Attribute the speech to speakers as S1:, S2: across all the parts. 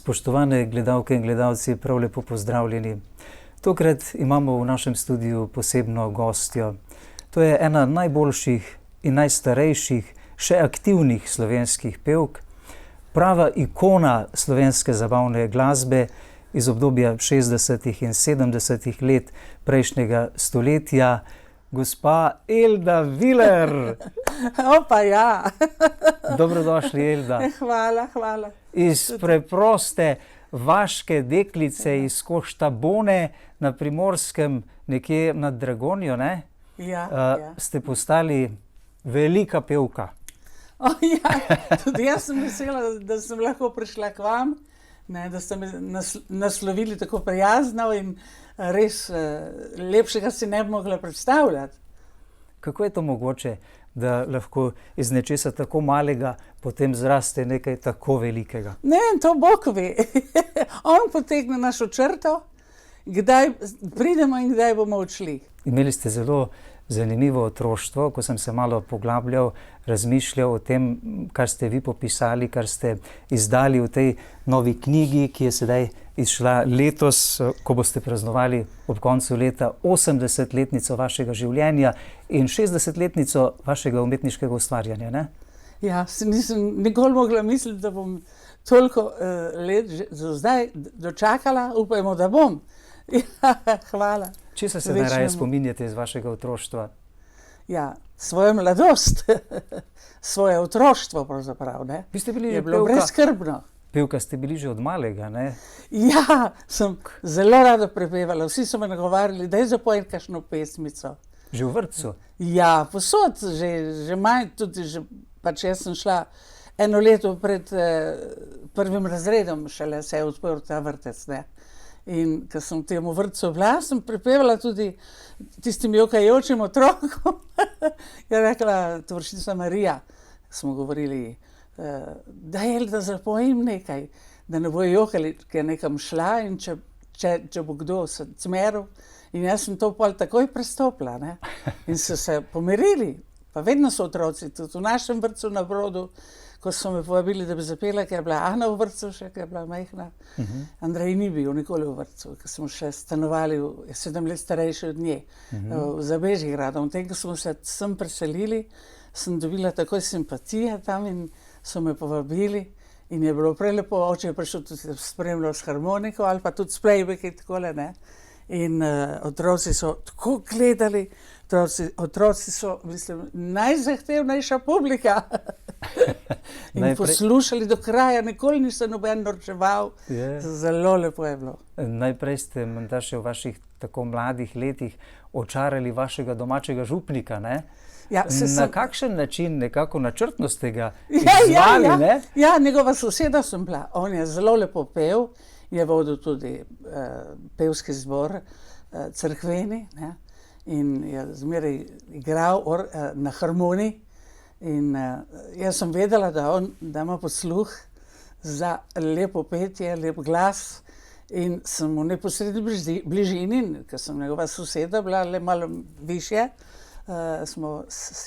S1: Spoštovane gledalke in gledalci, prav lepo pozdravljeni. Tokrat imamo v našem studiu posebno gostjo. To je ena najboljših in najstarejših, še aktivnih slovenskih pevk, prava ikona slovenske zabavne glasbe iz obdobja 60. in 70. let prejšnjega stoletja, gospa Elda Viler.
S2: Opa, ja.
S1: Dobrodošli, Elda.
S2: Hvala.
S1: Iz preproste vaške deklice iz Koštabone na Primorskem, nekje nad Dragonjo, ne?
S2: Ja.
S1: Ste postali velika pevka.
S2: Tudi jaz sem vesela, da sem lahko prišla k vam, ne, da ste me naslovili tako prijazno in res lepšega si ne bi mogla predstavljati.
S1: Kako je to mogoče, da lahko iz nečesa tako malega potem zraste nekaj tako velikega?
S2: Ne, to Bog ve. On potegne našo črto, kdaj pridemo in kdaj bomo odšli.
S1: Imeli ste zelo zanimivo otroštvo, ko sem se malo poglabljal, razmišljal o tem, kar ste vi popisali, kar ste izdali v tej novi knjigi, ki je sedaj izšla letos, ko boste praznovali ob koncu leta 80-letnico vašega življenja in 60-letnico vašega umetniškega ustvarjanja, ne?
S2: Ja, nisem nikoli mogla misliti, da bom toliko let že zdaj dočakala, upajmo, da bom. Ja, hvala.
S1: Česa se najraje spominjate iz vašega otroštva?
S2: Ja, svojo mladost, svoje otroštvo pravzaprav, ne?
S1: Vi ste bili
S2: je bilo brezskrbno.
S1: Pevka ste bili že od malega, ne?
S2: Ja, sem zelo rada prepevala. Vsi so me nagovarjali, daj zapoj kakšno pesmico.
S1: Že v vrtcu?
S2: Ja, posod, že manj, tudi že, pač jaz sem šla eno leto pred prvim razredom, šele se je odprl ta vrtec, ne? In ko sem v tem vrtcu bila, sem prepevala tudi tistim jokajočim otrokom. Je rekla tovarišica Marija, smo govorili, daj, da zapojim nekaj, da ne bojo jokali, ker je nekam šla in če bo kdo se cmeril. In jaz sem to pol takoj prestopila, ne? In so se pomirili, pa vedno so otroci, tudi v našem vrtcu na Brodu, ko so me povabili, da bi zapela, ker je bila Ana v vrtcu še, ker je bila majhna. Andrej ni bil nikoli v vrtcu, ker smo še stanovali, 7 let starejši od nje, za Bežigradom. Tem, ko smo se sem preselili, sem dobila takoj simpatije tam in so me povabili in je bilo prelepo, oče je prišel tudi spremljal s harmoniko ali pa tudi s playback in takole, ne. In otroci so tako gledali, otroci so, mislim, najzahtevnejša publika. In poslušali do kraja, nikoli nisem noben norčeval, zelo lepo je bilo.
S1: Najprej ste menda še v vaših tako mladih letih očarali vašega domačega župnika, ne?
S2: Ja,
S1: na kakšen način, nekako načrtno ste ga izzvali, ne?
S2: Ja, njegova soseda sem bila, on je zelo lepo pel, je vodil tudi pevski zbor cerkveni, ne? In je zmeraj igral na harmoniji. In jaz sem vedela, da ima posluh za lepo petje, lep glas in sem v neposredni bližini, ker sem njegova soseda bila le malo višje,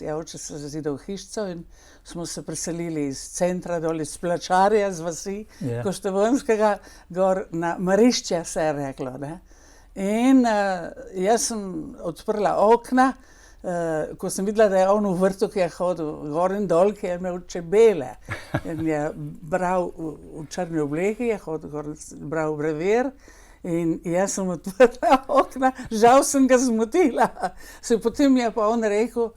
S2: je oče se zidal hišico in smo se preselili iz centra dol iz Plačarja, z vasi Koštabonskega, gor na Marišče, se je reklo, ne. In jaz sem odprla okna, ko sem videla, da je on v vrtu, ki je hodil gor in dol, ki je imel čebele. In je bral v črni obleki, je hodil gor, bral brever. In jaz sem odprla okna, žal sem ga zmotila. Potem je pa on rekel,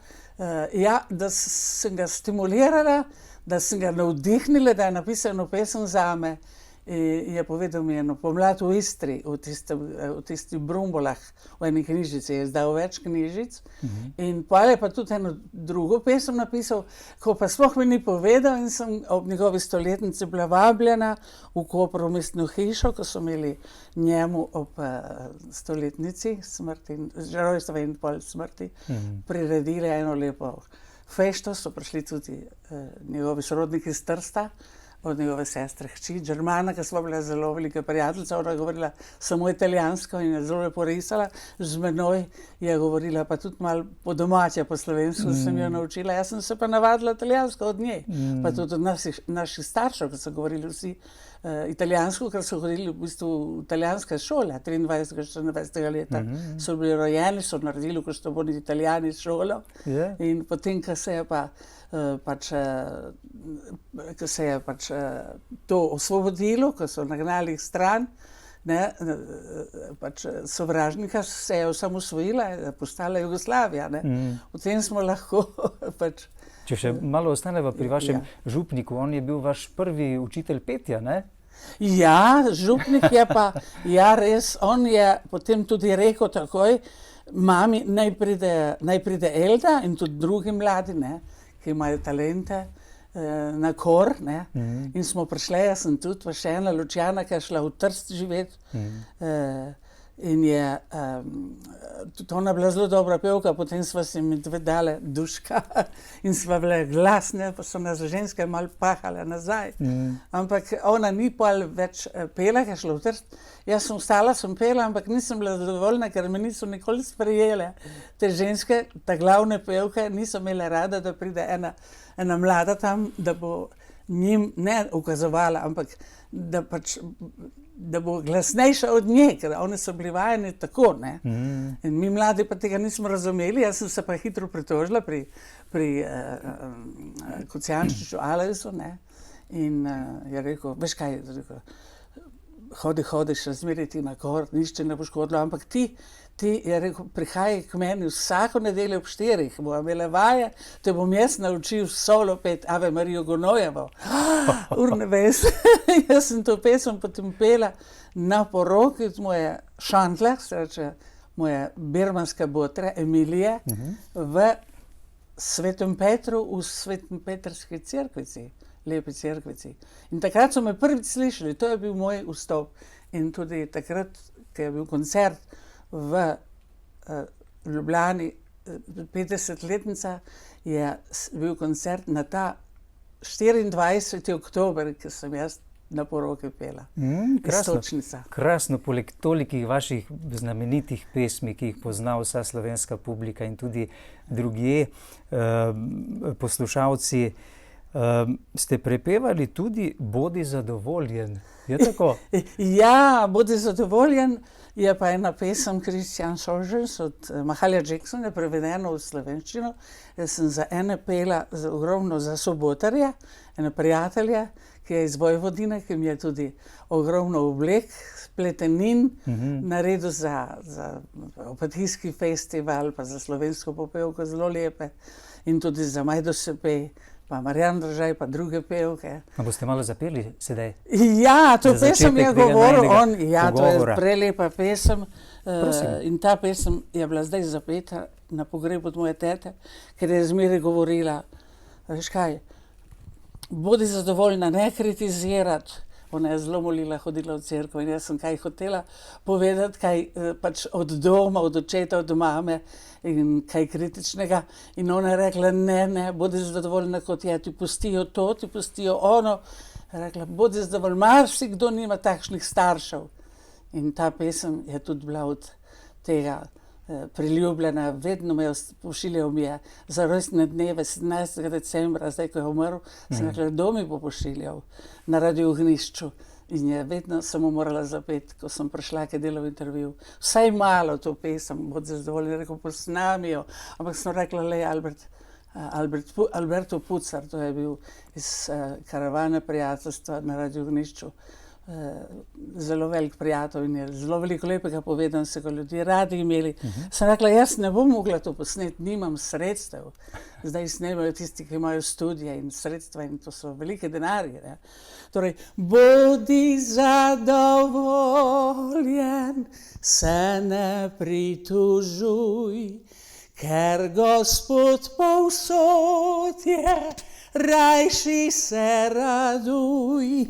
S2: da sem ga stimulirala, da sem ga navdihnila, da je napisal eno pesem zame. In je povedal mi eno pomlad v Istri, v tistih Brumbolah, v eni knjižici, je izdal več knjižic. In potem je pa tudi eno drugo pesem napisal, ko pa sploh mi ni povedal in sem ob njegovi stoletnici bila vabljena v Kopru mestno hišo, ko so imeli njemu ob stoletnici smrti, rojstva in pol smrti, priredili eno lepo fešto, so prišli tudi njegovi sorodniki iz Trsta, od njegove sestre hči, Germana, ki sva bila zelo velika prijateljica, ona je govorila samo italijansko in je zelo lepo risala, z menoj je govorila pa tudi malo po domače, po slovensko sem jo naučila, jaz sem se pa navadila italijansko od nje, pa tudi od naših staršev, ki so govorili vsi italijansko, ker so hodili v bistvu v italijanske šole, 23. 24. leta so bili rojeni, so naredili, ko so bili italijani šolo. In potem, ko se je pač to osvobodilo, ko so nagnali jih stran, pač sovražnika, se je osamosvojila, postala Jugoslavija. Potem smo lahko pač.
S1: Če še malo ostaneva pri vašem župniku, on je bil vaš prvi učitelj petja, ne?
S2: Ja, župnik je pa, ja res, on je potem tudi rekel takoj, mami, naj pride Elda in tudi drugi mladi, ki imajo talente, na kor, in smo prišli, jaz sem tudi, pa še ena Lučjana, ki je šla v Trst živeti, in je tudi ona bila zelo dobra pevka, potem sva si mi dve dale Duška in sva bile glasne, pa so nas ženske malo pahale nazaj. Ampak ona ni pol več pela, ker je šla v Trst. Jaz sem ostala, sem pela, ampak nisem bila zadovoljna, ker me niso nikoli sprejele. Te ženske, ta glavne pevke, niso imele rada, da pride ena mlada tam, da bo njim ne ukazovala, ampak da bo glasnejša od nje, ker one so bili vajeni tako, In mi mladi pa tega nismo razumeli, jaz sem se pa hitro pritožila pri Kocijančiču Alojzu, in je rekel, veš kaj, hodi še zmeraj ti na kor, nič te ne bo škodilo, ampak ti, je rekel, prihajaj k meni vsako nedeljo ob 4, bova imela vaje, te bom jaz naučil solo pet Ave Marijo Gonojevo. Urnebes. Jaz sem to pesem potem pela na poroki od moje šantle, se reče, moje birmanske botre, Emilije, v Svetem Petru, v Svetempetrski cerkvici, lepi cerkvici. In takrat so me prvič slišali, to je bil moj vstop. In tudi takrat, ko je bil koncert v Ljubljani, 50-letnica, je bil koncert na ta 24. oktober, ki sem jaz na poroki pela. Istočnica.
S1: Krasno, poleg tolikih vaših znamenitih pesmi, ki jih pozna vsa slovenska publika in tudi drugje poslušalci, ste prepevali tudi Bodi zadovoljen. Je tako?
S2: Ja, Bodi zadovoljen je pa ena pesem Christian Solžens od Mahalja Jacksona, prevedena v slovenščino. Jaz sem za ene pela ogromno za Sobotarja, ene prijatelja, ki je iz Vojvodine, ki mi je tudi ogromno oblek, pletenin, naredil za Opatijski festival, pa za slovensko popevko zelo lepe, in tudi za Majdo Sepej, pa Marjan Držaj, pa druge pevke.
S1: A boste malo zapeli sedaj?
S2: Ja, to pesem je govoril on, ja, to je prelepa pesem. In ta pesem je bila zdaj zapeta na pogrebu od moje tete, ker je zmeraj govorila, veš kaj, bodi zadovoljna, ne kritizirati. Ona je zelo molila, hodila v cerkev in jaz sem kaj hotela povedati, kaj pač od doma, od očeta, od mame in kaj kritičnega. In ona je rekla, ne, bodi zadovoljna kot je, ti pustijo to, ti pustijo ono. Je rekla, bodi zadovoljna, marsikdo nima takšnih staršev. In ta pesem je tudi bila od tega priljubljena, vedno me je pošiljal mi je za rojstne dneve 17. decembra, zdaj ko je umrl, sem rekla, kdo mi bo pošiljal na Radio Ognjišču. In je vedno samo morala zapeti, ko sem prišla, ki je delal intervju. Vsaj malo to pesem, bodi zadovoljni, rekel, posnami jo. Ampak sem rekla, le Alberto Pucar, to je bil iz Karavane prijateljstva na Radio Ognjišču. Zelo velik prijatelj in je zelo veliko lepega povedal, se ga ljudje radi imeli. Sem rekla, jaz ne bom mogla to posneti, nimam sredstev. Zdaj snemajo tisti, ki imajo studije in sredstva in to so velike denarje. Torej, bodi zadovoljen, se ne pritužuj, ker Gospod povsod je, rajši se raduj,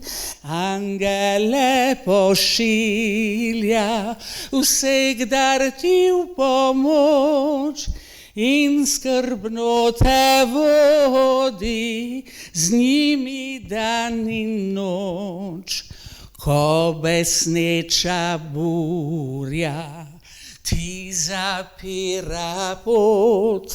S2: angele pošilja, vsakdar ti v pomoč in skrbno te vodi, z njimi dan in noč. Ko besneča burja ti zapira pot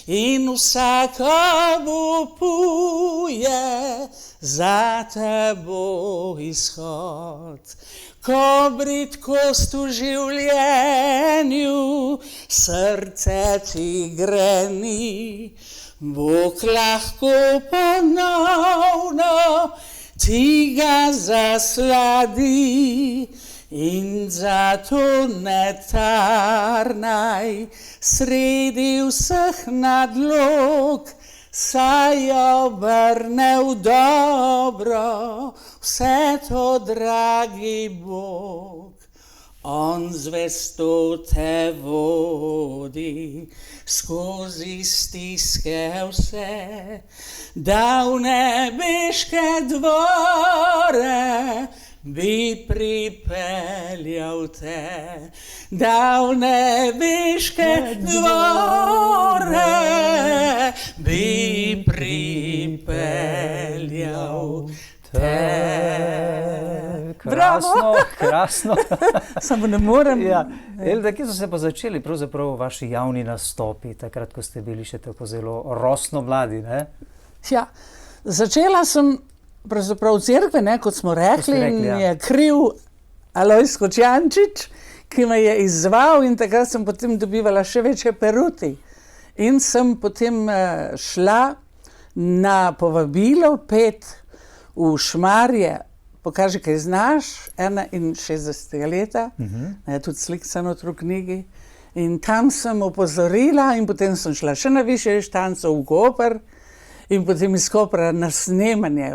S2: in vsakomu puje za tebo izhod. Ko bridkost v življenju srce ti greni, Bog lahko ponovno ti ga zasladi in zato ne tarnaj sredi vseh nadlog, saj obrne v dobro vse to, dragi Bog. On zvesto te vodi skozi stiske vse, da v nebeške dvore bi pripeljal te, da v nebeške dvore bi pripeljal te.
S1: Krasno, krasno.
S2: Samo ne morem.
S1: Ja. Elda, kje so se pa začeli pravzaprav vaši javni nastopi, takrat, ko ste bili še tako zelo rosno mladi, ne?
S2: Ja, začela sem pravzaprav v cerkvi, ne, kot smo rekli, in je kriv Alojz Kočjančič, ki me je izzval in takrat sem potem dobivala še večje peruti. In sem potem šla na povabilo pet v Šmarje, Pokaži, kaj znaš, 61. leta, tudi slikano v knjigi. In tam sem opozorila in potem sem šla še na višje inštance v Koper in potem iz Kopra na snemanje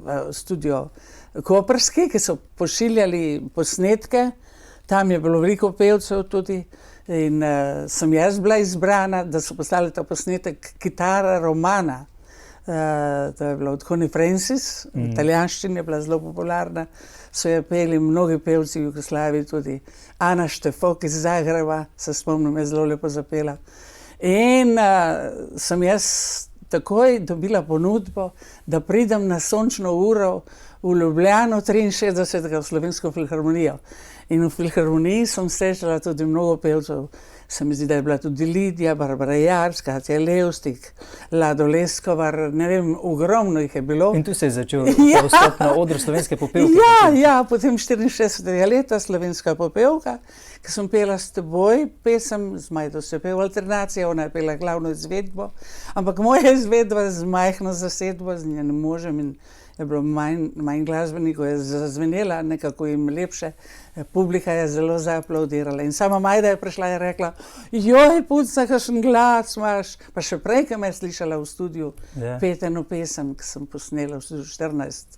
S2: v studio Koprski, ki so pošiljali posnetke. Tam je bilo veliko pevcev tudi in sem jaz bila izbrana, da so poslali ta posnetek Kitara Romana. To je bilo od Connie Francis, v italijanščini je bila zelo popularna, so jo peli mnogi pevci v Jugoslaviji, tudi Ana Štefok iz Zagreba, se spomnim, je zelo lepo zapela. In sem jaz takoj dobila ponudbo, da pridem na sončno uro v Ljubljano 63. v Slovensko filharmonijo. In v filharmoniji sem srečala tudi mnogo pevcev. Se mi zdi, da je bila tudi Lidija, Barbara Jarc, Katja Levstik, Lado Leskovar, ne vem, ogromno jih je bilo.
S1: In tu se je začel vstop na oder Slovenske popevke.
S2: Ja, potem 64. leta Slovenska popevka, ki sem pela s teboj pesem, z Majdo se pel alternacija, ona je pela glavno izvedbo, ampak moja izvedba z majhno zasedbo, z njenim možem in je bilo manj glasbenikov, je zazvenela nekako jim lepše, publika je zelo zaaplaudirala. In sama Majda je prišla in rekla, joj, Pucna, kakšen glas imaš, pa še prej, ko me je slišala v studiu, pet eno pesem, ki sem posnela v studiu 14,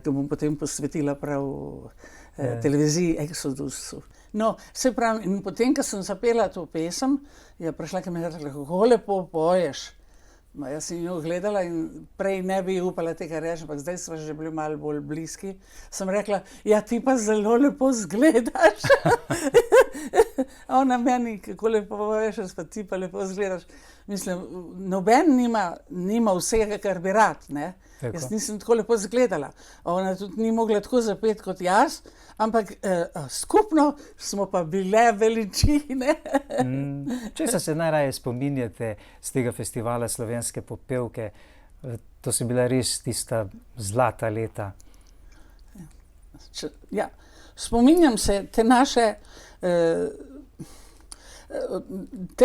S2: ki bom potem posvetila prav televiziji Exodusu. No, se pravi, in potem, ko sem zapela to pesem, je prišla, ki mi je rekla, kako lepo poješ. Jaz sem jo gledala in prej ne bi upala tega reči, ampak zdaj smo že bili malo bolj bliski. Sem rekla, ja, ti pa zelo lepo zgledaš. Ona meni, kako lepo veš, pa ti pa lepo zgledaš. Mislim, noben nima vsega, kar bi rad, ne? Jaz nisem tako lepo zgledala. Ona tudi ni mogla tako zapeti kot jaz, ampak skupno smo pa bile veličine.
S1: Česa se najraje spominjate z tega festivala Slovenske popevke? To so bila res tista zlata leta.
S2: Ja, spominjam se te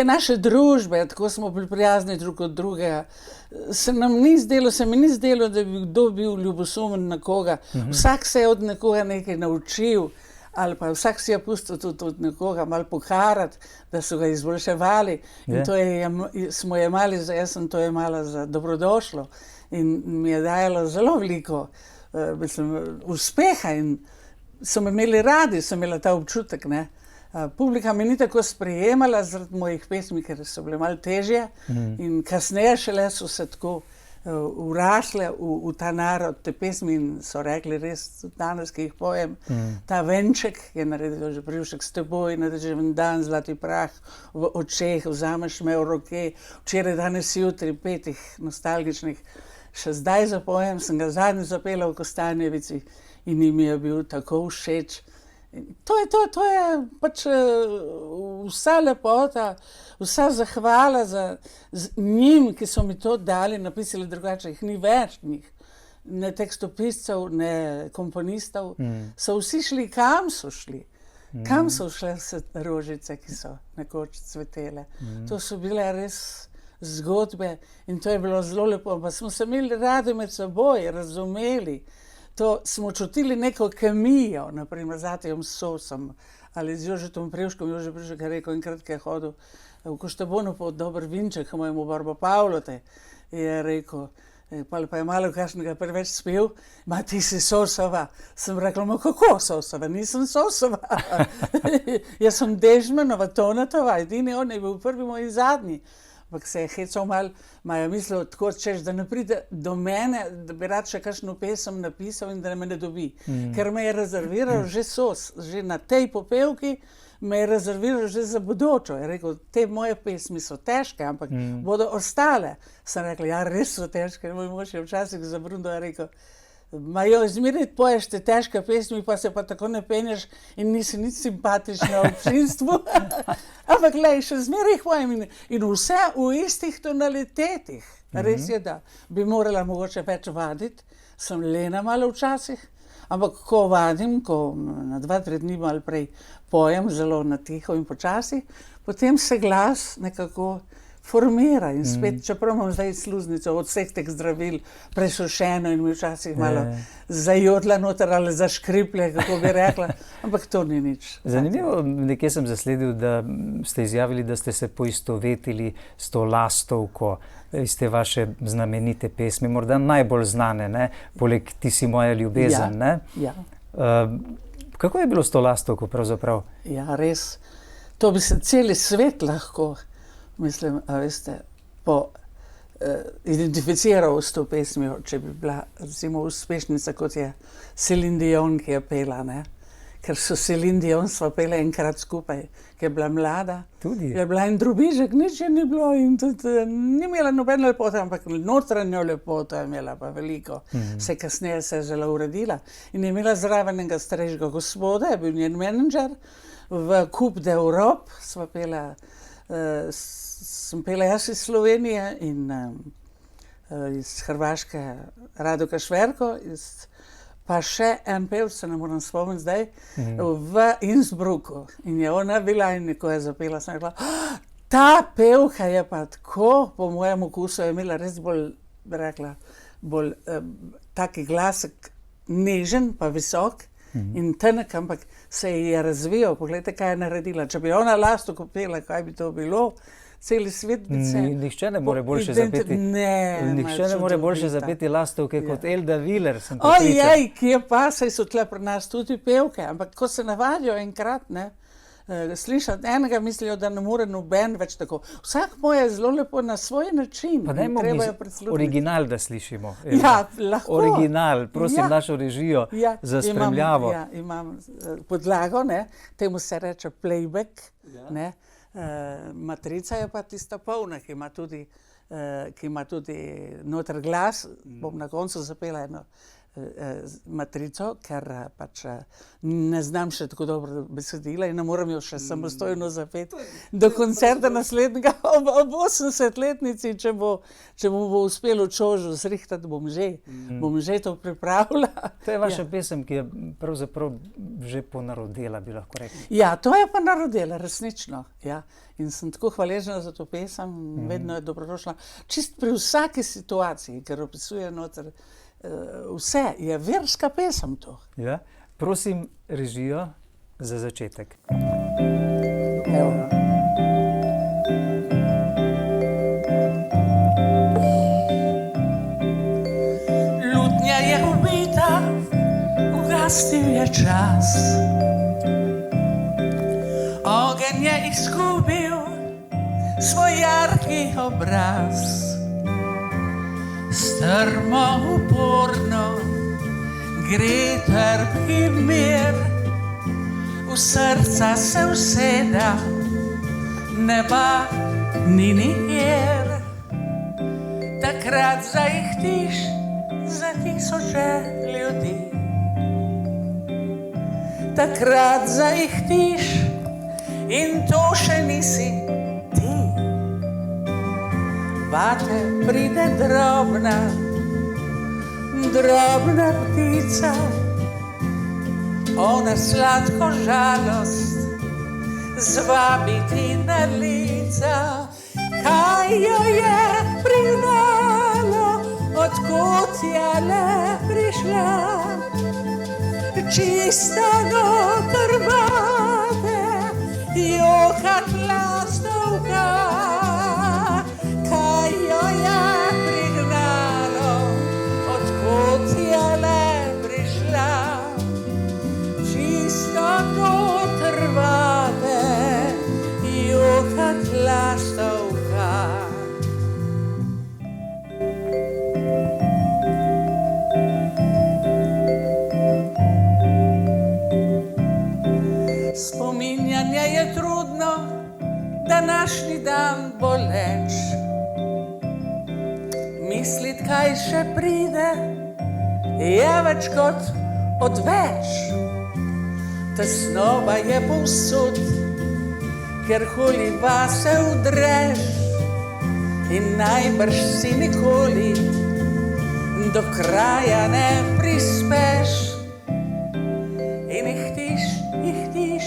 S2: naše družbe, tako smo bili prijazni drug od drugega. Se mi ni zdelo, da bi kdo bil ljubosumen na koga. Vsak se je od nekoga nekaj naučil, ali pa vsak si je pustil tudi od nekoga malo poharati, da so ga izboljševali. In to smo jemali, jaz sem to jemala za dobrodošlo in mi je dajalo zelo veliko uspeha in so me imeli radi, so imela ta občutek, ne. Publika me ni tako sprejemala zaradi mojih pesmi, ker so bile malo težje in kasneje šele so se tako vrašle v ta narod, te pesmi in so rekli res tudi danes, ki jih pojem, ta venček je naredil že Privšek s teboj, na deževen dan, zlati prah v očeh, vzameš me v roke, včeraj, danes, jutri, petih nostalgičnih, še zdaj zapojem, sem ga zadnjič zapela v Kostanjevici in jim je bil tako všeč. To je pač vsa lepota, vsa zahvala za njim, ki so mi to dali, napisali drugače, jih ni več njih. Ne tekstopiscev, ne komponistov. So vsi šli, kam so šli? Kam so šle vse rožice, ki so nekoč cvetele? To so bile res zgodbe in to je bilo zelo lepo. Pa smo se imeli radi med seboj, razumeli. To smo čutili neko kemijo, naprimer z Atijom Sosom ali z Jožetom Prevškom. Jože Prevšek je rekel, enkrat, ki je hodil v Koštabonu po dober vinček, mojemu Barbo Pavlote, je rekel, pa je malo kakšnega preveč spil, ma ti si Sosova. Sem rekla, ma kako Sosova? Nisem Sosova. Jaz sem Dežmanova, Tonetova, edini on je bil prvi moj in zadnji. Ampak se je hecal malo, je mislil tako, češ, da ne pride do mene, da bi rad še kakšno pesem napisal in da me ne dobi. Ker me je rezerviral že Sos, že na tej popevki me je rezerviral že za bodočo. Je rekel, te moje pesmi so težke, ampak bodo ostale. Sem rekla, ja, res so težke. Moj mož je včasih zabrundal, je rekel, zmeraj poješ te težke pesmi, pa se pa tako ne penješ in nisi nič simpatična v občinstvu. Ampak glej, še zmeraj jih pojem in vse v istih tonalitetih. Res je, da bi morala mogoče več vaditi. Sem lena malo včasih, ampak ko vadim, ko na 2-3 dni malo prej pojem, zelo na tiho in počasi, potem se glas nekako formira in spet, čeprav imam zdaj sluznico od vseh teh zdravil presušeno in mi včasih malo zajodla noter ali zaškriplje, kako bi rekla, ampak to ni nič.
S1: Zanimivo, nekje sem zasledil, da ste izjavili, da ste se poistovetili s to lastovko iz te vaše znamenite pesmi, morda najbolj znane, ne? Poleg Ti si moja ljubezen. Ne?
S2: Ja.
S1: Kako je bilo s to lastovko pravzaprav?
S2: Ja, res. To bi se celi svet lahko, mislim, a veste, identificiral s to pesmijo, če bi bila, recimo, uspešnica, kot je Celine Dion, ki je pela, ne? Ker so Celine Dion sva pela enkrat skupaj, ki je bila mlada.
S1: Tudi?
S2: Je bila en drobižek, nič je ni bilo in tudi ni imela nobene lepote, ampak notranjo lepoto je imela pa veliko. Vse kasneje se je zelo uredila in je imela zraven enega starejšega gospoda, je bil njen menedžer, v Coupe d'Europe sva pela, sem pela jaz iz Slovenije in iz Hrvaške Rado Kašverko, pa še en pevec, se ne moram spomniti zdaj, v Innsbrucku. In je ona bila in ko je zapela, sem rekla, ta pevka je pa tako, po mojem okusu je imela res bolj, bi rekla, bolj taki glasek, nežen pa visok in tenek, ampak se je razvijal. Poglejte, kaj je naredila. Če bi ona lastovko pela, kaj bi to bilo? Celi svet bi se...
S1: Nihče ne more boljše zapeti. Nihče ne more boljše zapeti lastovke kot Elda Viler.
S2: Ojej, kje pa, saj so tle pri nas tudi pevke, ampak ko se navadijo enkrat, ne, slišati enega, mislijo, da ne more noben več tako. Vsak je zelo lepo na svoj način.
S1: Pa dajmo original, da slišimo.
S2: Ja, lahko.
S1: Original, prosim, našo režijo za spremljavo.
S2: Imam podlago, ne, temu se reče playback, ne. Matrica je pa tista polna, ki ima tudi noter glas. Bom na koncu zapela eno matrico, ker pač ne znam še tako dobro besedila in ne moram jo še samostojno zapeti do koncerta naslednjega ob 80-letnici, če mu bo uspelo čožu zrihtati, bom že to pripravila.
S1: To je vaša pesem, ki je pravzaprav že ponarodela, bi lahko rekli.
S2: Ja, to je ponarodela, resnično, ja. In sem tako hvaležna za to pesem, vedno je dobrodošla. Čist pri vsaki situaciji, ker opisuje noter vse, je verska pesem to.
S1: Ja, prosim režijo za začetek.
S2: Evo. Lutnja je ubita, ugasnil je čas. Ogenj je izgubil svoj jarki obraz. Strmo, uporno gre trpki mir, v srca se useda, neba ni nikjer. Takrat zaihtiš za tisoče ljudi. takrat zaihtiš in to še nisi ti. Vate pride drobna ptica, ona sladko žalost zvabi ti na lica. Kaj jo je prignalo, odkot je le prišla, čisto noter vate, jokat lastovka. Kaj jo je prignalo, odkot je le prišla, čisto noter vate, jokat lastovka. Spominjanje je trudno, današnji dan boleč. Mislit, kaj še pride, je več kot odveč. Tesnoba je povsod, ker huli vase vdreš in najbrž si nikoli do kraja ne prispeš. In ihtiš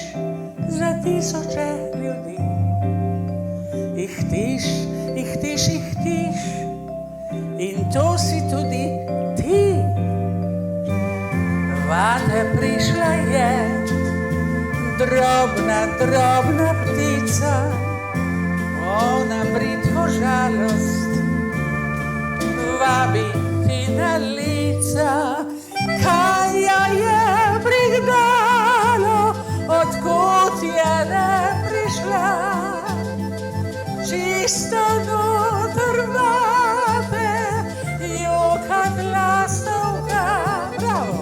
S2: za tisoče ljudi. Ihtiš in to si tudi ti. Vate prišla je drobna ptica, ona bridko žalost vabi ti na lica. Kaj jo je prignalo, odkot je le prišla, čisto noter vate, jokat lastovka. Bravo!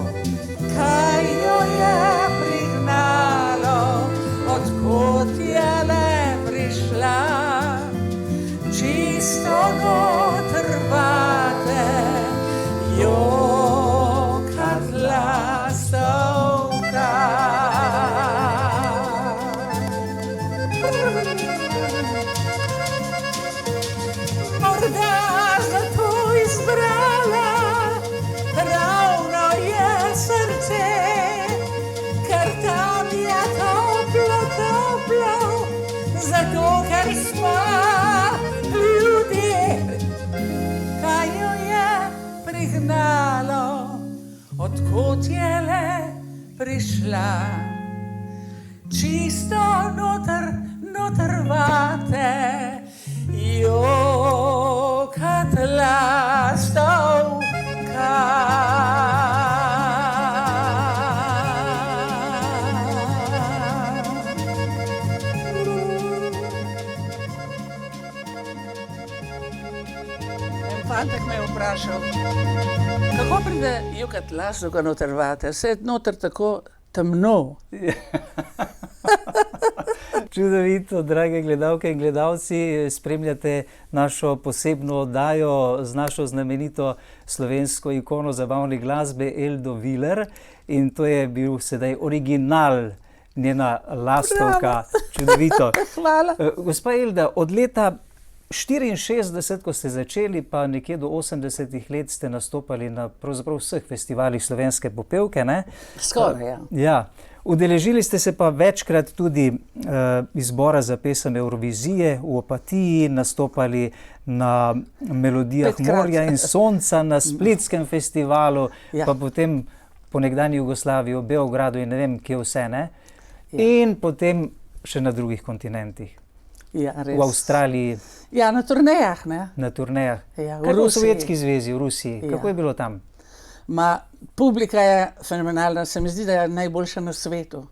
S2: Kaj jo je prignalo, odkot je le prišla, čisto noter vate, jokat lastovka. Morda zato izbrala ravno je srce, ker tam je toplo, zato ker smo ljudje. Kaj jo je prignalo, odkot je le prišla, čisto noter vate, jokat lastovka. En fantek me je vprašal, kako pride jokat lastovka noter vate, vse je noter tako temno.
S1: Čudovito, drage gledalke in gledalci, spremljate našo posebno oddajo z našo znamenito slovensko ikono zabavne glasbe Eldo Viler in to je bil sedaj original, njena lastovka. Čudovito.
S2: Hvala.
S1: Gospa Elda, od leta 64, ko ste začeli, pa nekje do 80 let ste nastopali na pravzaprav vseh festivalih slovenske popevke, ne?
S2: Skoraj, ja.
S1: Ja. Udeležili ste se pa večkrat tudi izbora za pesem Evrovizije v Opatiji, nastopali na Melodijah morja in sonca, na Splitskem festivalu,
S2: Ja.
S1: pa potem po nekdanji Jugoslaviji, v Beogradu in ne vem kje vse, ne? In potem še na drugih kontinentih.
S2: Ja, res.
S1: V Avstraliji,
S2: Ja, na turnejah, ne?
S1: na turnejah.
S2: Ja, v
S1: Kako v
S2: Rusiji.
S1: Sovjetski zvezi, v Rusiji?
S2: Ja.
S1: Kako je bilo tam?
S2: Publika je fenomenalna, se mi zdi, da je najboljša na svetu.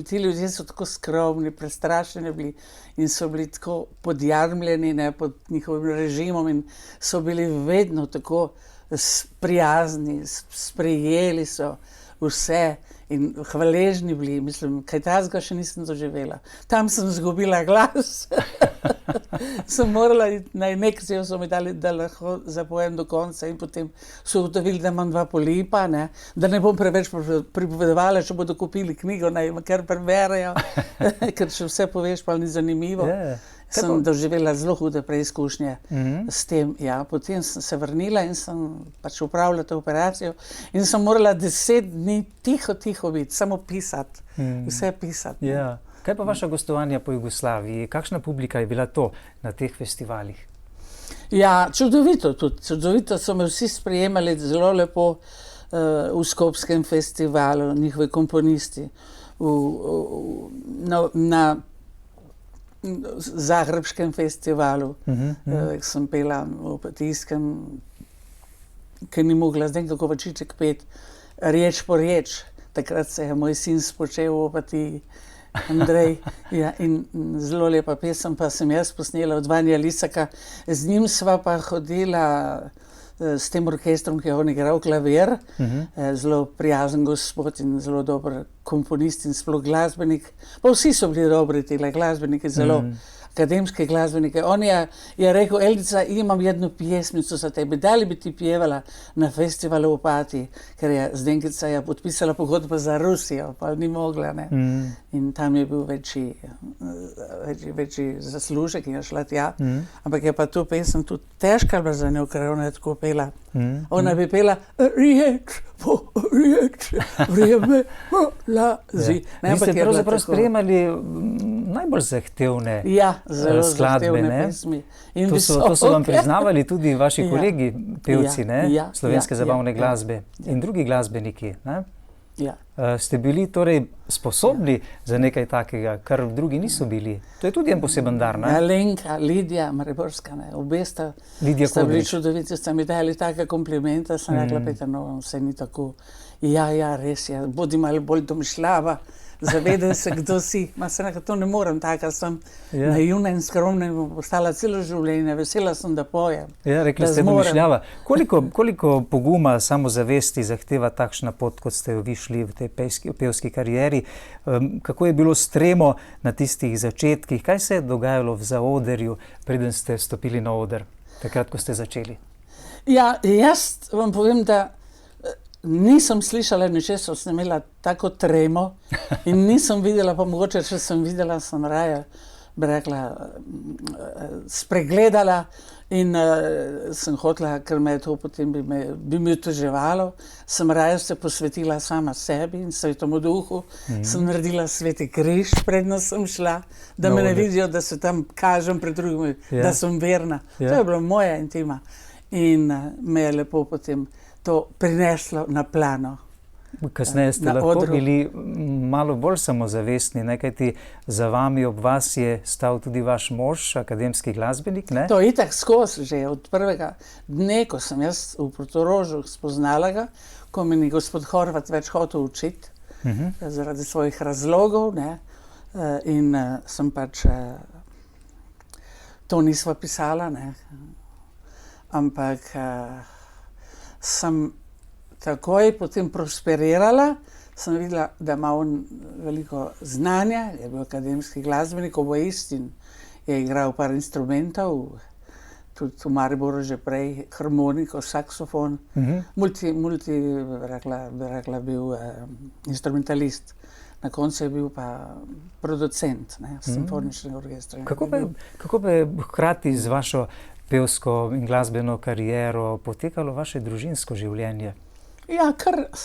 S2: Ti ljudje so tako skromni, prestrašeni bili in so bili tako podjarmljeni, ne, pod njihovim režimom in so bili vedno tako prijazni, sprejeli so vse in hvaležni bili. Mislim, kaj takega še nisem doživela. Tam sem izgubila glas. Sem morala iti na injekcijo, so mi dali, da lahko zapojem do konca in potem so ugotovili, da imam 2 polipa, ne, da ne bom preveč pripovedovala, če bodo kupili knjigo, naj me kar preberejo, ker če vse poveš, pa ni zanimivo. Sem doživela zelo hude preizkušnje s tem. Ja, potem sem se vrnila in sem pač upravljala to operacijo in sem morala 10 dni tiho biti, samo pisati, vse pisati.
S1: Ja. Kaj pa vaša gostovanja po Jugoslaviji? Kakšna publika je bila to na teh festivalih?
S2: Ja, čudovito tudi. Čudovito so me vsi sprejemali zelo lepo v Skopskem festivalu, njihovi komponisti. Na Zagrebškem festivalu, sem pela v Opatijskem, ker ni mogla zdaj kako Vačiček peti, reč po reč. Takrat se je moj sin spočel v Opatiji, Andrej. Ja, in zelo lepa pesem pa sem jaz posnela od Vanja Lisaka. Z njim sva pa hodila s tem orkestrom, ki je on igral klavir, zelo prijazen gospod in zelo dober komponist in sploh glasbenik. Pa vsi so bili dobri tile glasbeniki, zelo akademski glasbeniki. On je rekel, Eldica, imam jednu pjesmicu za tebe, da li bi ti pjevala na festivalu v Opatiji, ker je Zdenkica je podpisala pogodbo za Rusijo, pa ni mogla, ne. In tam je bil večji zaslužek in je šla tja. Ampak je pa to pesem tudi težka bila za njo, ker ona je tako pela. Ona bi pela riječ po riječ, vrijeme lazi.
S1: Vi ste pravzaprav sprejemali najbolj zahtevne
S2: zelo
S1: skladbe,
S2: zahtevne pesmi.
S1: To so vam priznavali tudi vaši kolegi, pevci, slovenske zabavne glasbe in drugi glasbeniki, ne? Ste bili torej sposobni za nekaj takega, kar drugi niso bili. To je tudi en poseben dar, ne?
S2: Alenka, Lidija Mariborska, ne, obe sta bili čudovici, sta mi dali taka komplimenta, sem rekla, Peter, no, vse ni tako. Ja, res je, bodi malo bolj domišljava, zavedaj se, kdo si. Ma se nekaj, to ne morem, taka sem naivna in skromna in bom ostala celo življenje, vesela sem, da pojem.
S1: Ja, rekli ste domišljava. Koliko poguma, samozavesti zahteva takšna pot, kot ste jo vi šli v tej pevski karieri? Kako je bilo s tremo na tistih začetkih? Kaj se je dogajalo v zaodrju, preden ste stopili na oder, takrat, ko ste začeli?
S2: Ja, jaz vam povem, da nisem slišala ničesar, sem imela tako tremo in nisem videla, pa mogoče, če sem videla, sem raje, bi rekla, spregledala in sem hotela, ker me je to potem bi mi oteževalo, sem raje se posvetila sama sebi in Svetemu Duhu, sem naredila Sveti križ, predno sem šla, da me ne vidijo, da se tam kažem pred drugimi, da sem verna. To je bila moja intima in me je lepo potem to prineslo na plano.
S1: Kasneje ste lahko bili malo bolj samozavestni, kajti za vami ob vas je stal tudi vaš mož, akademski glasbenik, ne?
S2: To itak skozi že od prvega dne, ko sem jaz v Portorožu spoznala ga, ko me ni gospod Horvat več hotel učiti, zaradi svojih razlogov, ne, in sem pač, to nisva pisala, ne, ampak sem takoj potem prosperirala, sem videla, da ima on veliko znanja, je bil akademski glasbenik, oboist in je igral par instrumentov, tudi v Mariboru že prej, harmoniko, saksofon, bi rekla, bil instrumentalist. Na koncu je bil pa producent, ne, simfoničnega orkestra.
S1: Kako pa je hkrati z vašo pevsko in glasbeno kariero potekalo vaše družinsko življenje?
S2: Ja,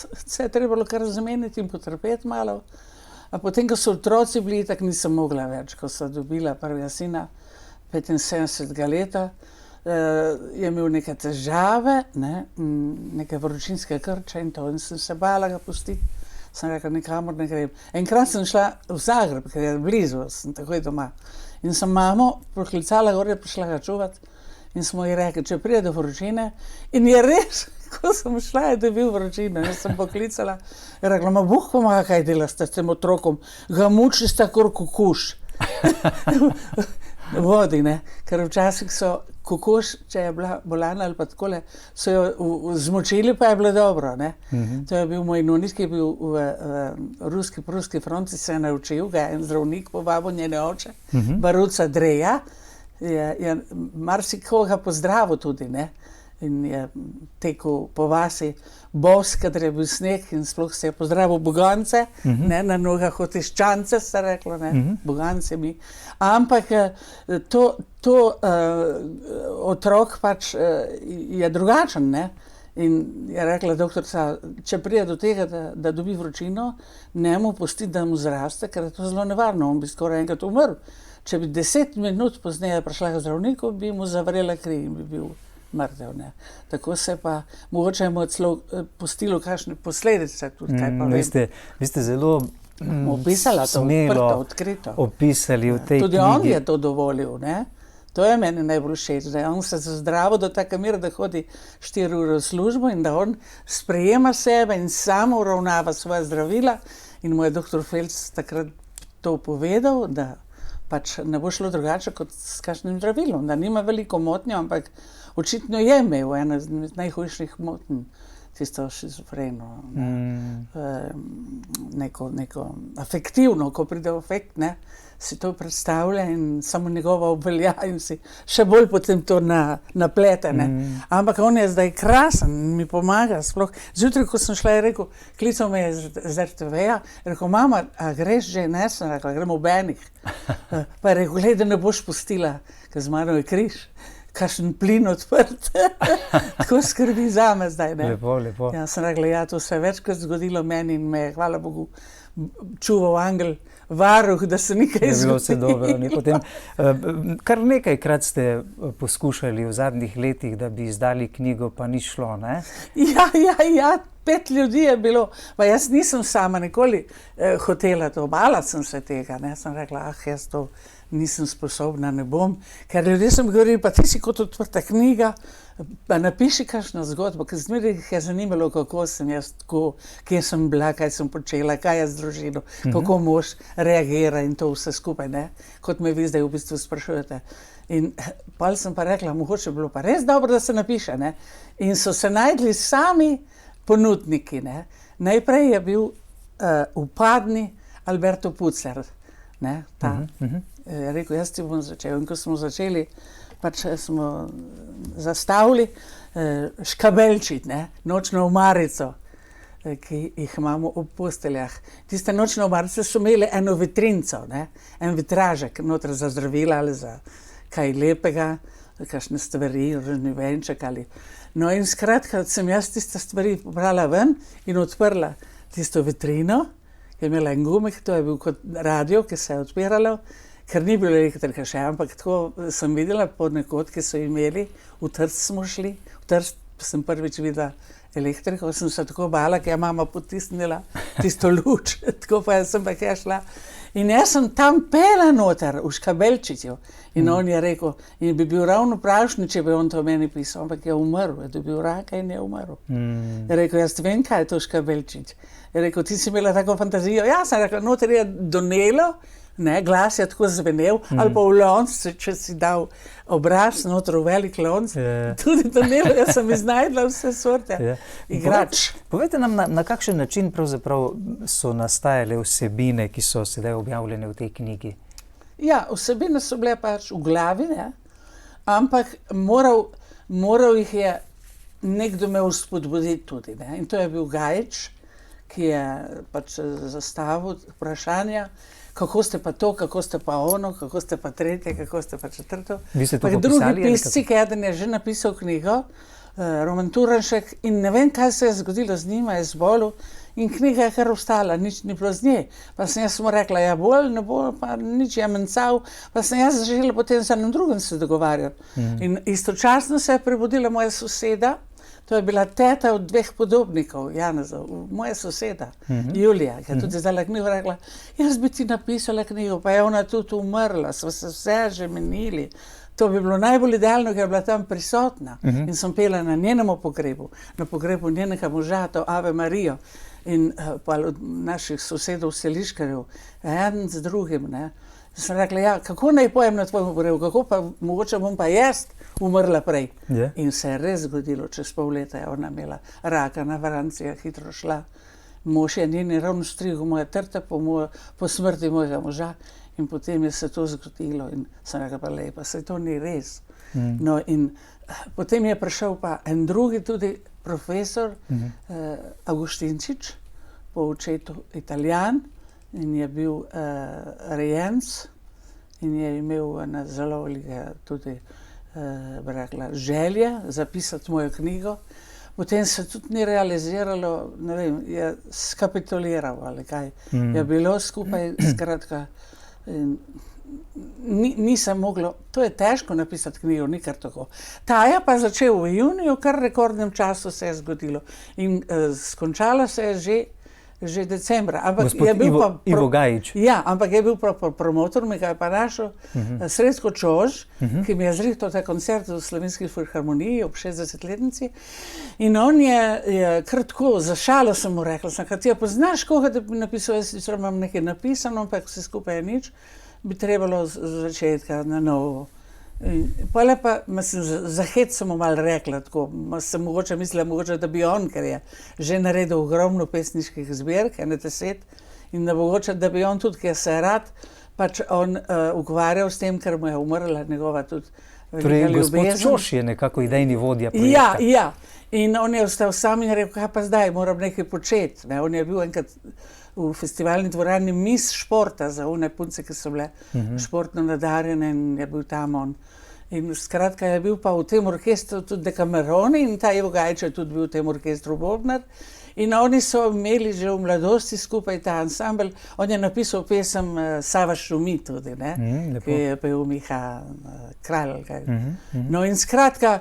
S2: se je trebalo kar zameniti in potrpeti malo. A potem, ko so otroci bili, tako nisem mogla več. Ko so dobila prvega sina, 75 leta, je imel neke težave, neke vročinske krče in to, in sem se bala ga pustiti. Sem rekla, nikamor ne grem. Enkrat sem šla v Zagreb, ker je blizu, sem takoj doma. In sem mamo proklicala gor, je prišla ga čuvati. In smo ji rekli, če pride do vročine. In je res, ko sem šla, je dobil vročino. Jaz sem poklicala in rekla, ma Bog pomaga, kaj delaste s tem otrokom. Ga muči sta kot kukuš. Vodi, ne. Ker včasih so kukuš, če je bila bolana ali pa takole, so jo zmočili, pa je bilo dobro, ne. To je bil moj nunik, ki je bil v ruski-pruski fronti, se je naučil, ga je en zdravnik povabil njene oče, Baruca Dreja, je marsikoga pozdravil tudi, ne. In je tekel po vasi bos, kadar je bil sneg in sploh se je pozdravil bogance, ne, na nogah otiščance, se reklo, ne, bogance mi. Ampak to otrok pač je drugačen, ne. In je rekla doktorica, če pride do tega, da dobi vročino, ne mu pusti, da mu zraste, ker je to zelo nevarno, on bi skoraj enkrat umrl. Če bi 10 minut pozneje prišla k zdravniku, bi mu zavrela kri in bi bil mrtev, ne. Tako se pa, mogoče je mu celo pustilo kakšne posledice tudi, kaj pa vem.
S1: Vi ste zelo
S2: opisala to odprto, odkrito.
S1: Opisali v tej
S2: tudi
S1: knjigi.
S2: On je to dovolil, ne. To je meni najbolj všeč, da je on se zdravil do take mere, da hodi 4 ure v službo in da on sprejema sebe in sam uravnava svoja zdravila. In mu je doktor Felc takrat to povedal, da pač ne bo šlo drugače kot s kakšnim zdravilom, da nima veliko motnjo, ampak očitno je imel eno izmed najhujših motenj, tisto šizofreno, neko afektivno, ko pride v afekt, ne, si to predstavlja in samo njegova obvelja in si še bolj potem to naplete, ne. Ampak on je zdaj krasen in mi pomaga, sploh. Zjutraj, ko sem šla, je rekel, klical me je z RTV-ja, je rekel, mama, a greš že? Ne, sem rekla, grem ob enih. Pa je rekel, glej, da ne boš pustila, ker z mano je križ. Kakšen plin odprt. Tako skrbi zame zdaj, ne.
S1: Lepo.
S2: Ja, sem rekla, ja, to se je večkrat zgodilo meni in me je, hvala Bogu, čuval angel, varuh, da se nikaj
S1: je bilo vse dobro. Potem, kar nekajkrat ste poskušali v zadnjih letih, da bi izdali knjigo, pa ni šlo, ne?
S2: Ja, 5 ljudi je bilo. Pa jaz nisem sama nikoli hotela to, bala sem se tega, ne. Sem rekla, jaz to nisem sposobna, ne bom. Ker ljudje so mi govorili, pa ti si kot odprta knjiga, pa napiši kakšno zgodbo, ker zmeraj jih je zanimalo, kako sem jaz tako, kje sem bila, kaj sem počela, kaj je z družino, kako mož reagira in to vse skupaj, ne. Kot me vi zdaj v bistvu sprašujete. In pol sem pa rekla, mogoče bilo pa res dobro, da se napiše, ne. In so se najdli sami ponudniki, ne. Najprej je bil upadni Alberto Pucer, ne, ta. Je rekel, jaz ti bom začel. In ko smo začeli, pač smo zastavili škabelčiti, ne, nočno omarico, ki jih imamo ob posteljah. Tiste nočne omarice so imeli eno vitrinco, ne, en vitražek noter za zdravila ali za kaj lepega, kakšne stvari, rožni venček ali. No in skratka, sem jaz tiste stvari pobrala ven in odprla tisto vitrino, ki je imela en gumek, to je bil kot radio, ki se je odpiralo, ker ni bilo elektrike še, ampak tako sem videla ponekod, ki so imeli, v Trst smo šli, v Trst sem prvič videla elektriko, sem se tako bala, ker je mama potisnila tisto luč, tako pa sem pa kje šla. In jaz sem tam pela noter, v škabelčitju. In on je rekel, in bi bil ravno pravšnji, če bi on to meni pisal, ampak je umrl, je dobil raka in je umrl. Je rekel, jaz vem, kaj je to škabelčič. Je rekel, ti si imela tako fantazijo. Ja, sem rekla, noter je donelo, ne, glas je tako zvenel, ali pa v lonc, če si dal obraz noter v velik lonc, tudi donelo, jaz sem iznajdla vse sorte igrač.
S1: Povejte nam, na kakšen način pravzaprav so nastajale vsebine, ki so sedaj objavljene v tej knjigi?
S2: Ja, vsebine so bile pač v glavi, ne, ampak moral jih je nekdo me vzpodbuditi tudi, ne, in to je bil Gajič, ki je pač zastavil vprašanja, kako ste pa to, kako ste pa ono, kako ste pa tretje, kako ste pa četrto.
S1: Vi ste to
S2: pa
S1: popisali?
S2: Drugi pisci, eden je že napisal knjigo, Roman Turnšek, in ne vem, kaj se je zgodilo z njima, je zbolel in knjiga je kar ostala, nič ni bilo z nje. Pa sem jaz mu rekla, ja bolj, ne bo, pa nič je mencal, pa sem jaz želela potem z enim drugim se dogovarjati. In istočasno se je prebudila moja soseda, to je bila teta od 2 podobnikov, Janezov, moja soseda, Julija, ki je tudi zdala knjigo, rekla, jaz bi ti napisala knjigo, pa je ona tudi umrla, smo se vse že menili. To bi bilo najbolj idealno, ker je bila tam prisotna. In sem pela na njenem pogrebu, na pogrebu njenega moža, to Ave Marijo. In pa od naših sosedov Seliškarjev, en z drugim, ne. Sem rekla, ja, kako naj pojem na tvojem pogrebu, kako pa, mogoče bom pa jaz umrla prej. In se je res zgodilo, čez pol leta je ona imela raka na varanci, je hitro šla. Mož je njeni ravno strigel moja trta po smrti mojega moža In potem je se to zgodilo in sem rekla, pa lepa, saj to ni res. No, in potem je prišel pa en drugi tudi profesor, Agustinčič, po očetu Italijan, in je bil rejenc in je imel ena zelo velike tudi bi rekla, želje zapisati mojo knjigo. Potem se tudi ni realiziralo, ne vem, je skapituliral ali kaj. Je bilo skupaj, skratka, nisem mogla, to je težko napisati knjigo, ni kar tako. Ta je pa začel v juniju, kar rekordnem času se je zgodilo. In skončala se je že decembra. Ampak
S1: Gospod
S2: je bil
S1: Ivo Gajič.
S2: Ja, ampak je bil promotor, mi ga je pa našel Sretko Čož, ki mi je zrihtal ta koncert v Slovenski filharmoniji ob 60-letnici. In on je kar tako, za šalo sem mu rekla, ti poznaš koga, da bi napisal, jaz sicer imam nekaj napisano, ampak vse skupaj je nič, bi trebalo z začetka na novo. Pole pa, za hec sem mu malo rekla, tako, sem mogoče mislila, da bi on, ker je že naredil ogromno pesniških zbirk, 10, in da mogoče, da bi on tudi, ker se je rad, pač on ukvarjal s tem, ker mu je umrla njegova tudi velika ljubezen.
S1: Torej, gospod Čož je nekako idejni vodja projekta.
S2: Ja. In on je ostal sam in je rekel, kaj pa zdaj, moram nekaj početi. Ne? On je bil enkrat v festivalni dvorani Miss športa za one punce, ki so bile športno nadarjene, in je bil tam on. In skratka je bil pa v tem orkestru tudi Decameroni in ta Ivo Gajič je tudi bil v tem orkestru bobnar. In oni so imeli že v mladosti skupaj ta ansambel. On je napisal pesem Sava šumi tudi, ne? Ki je pel Miha Kralj. No in skratka,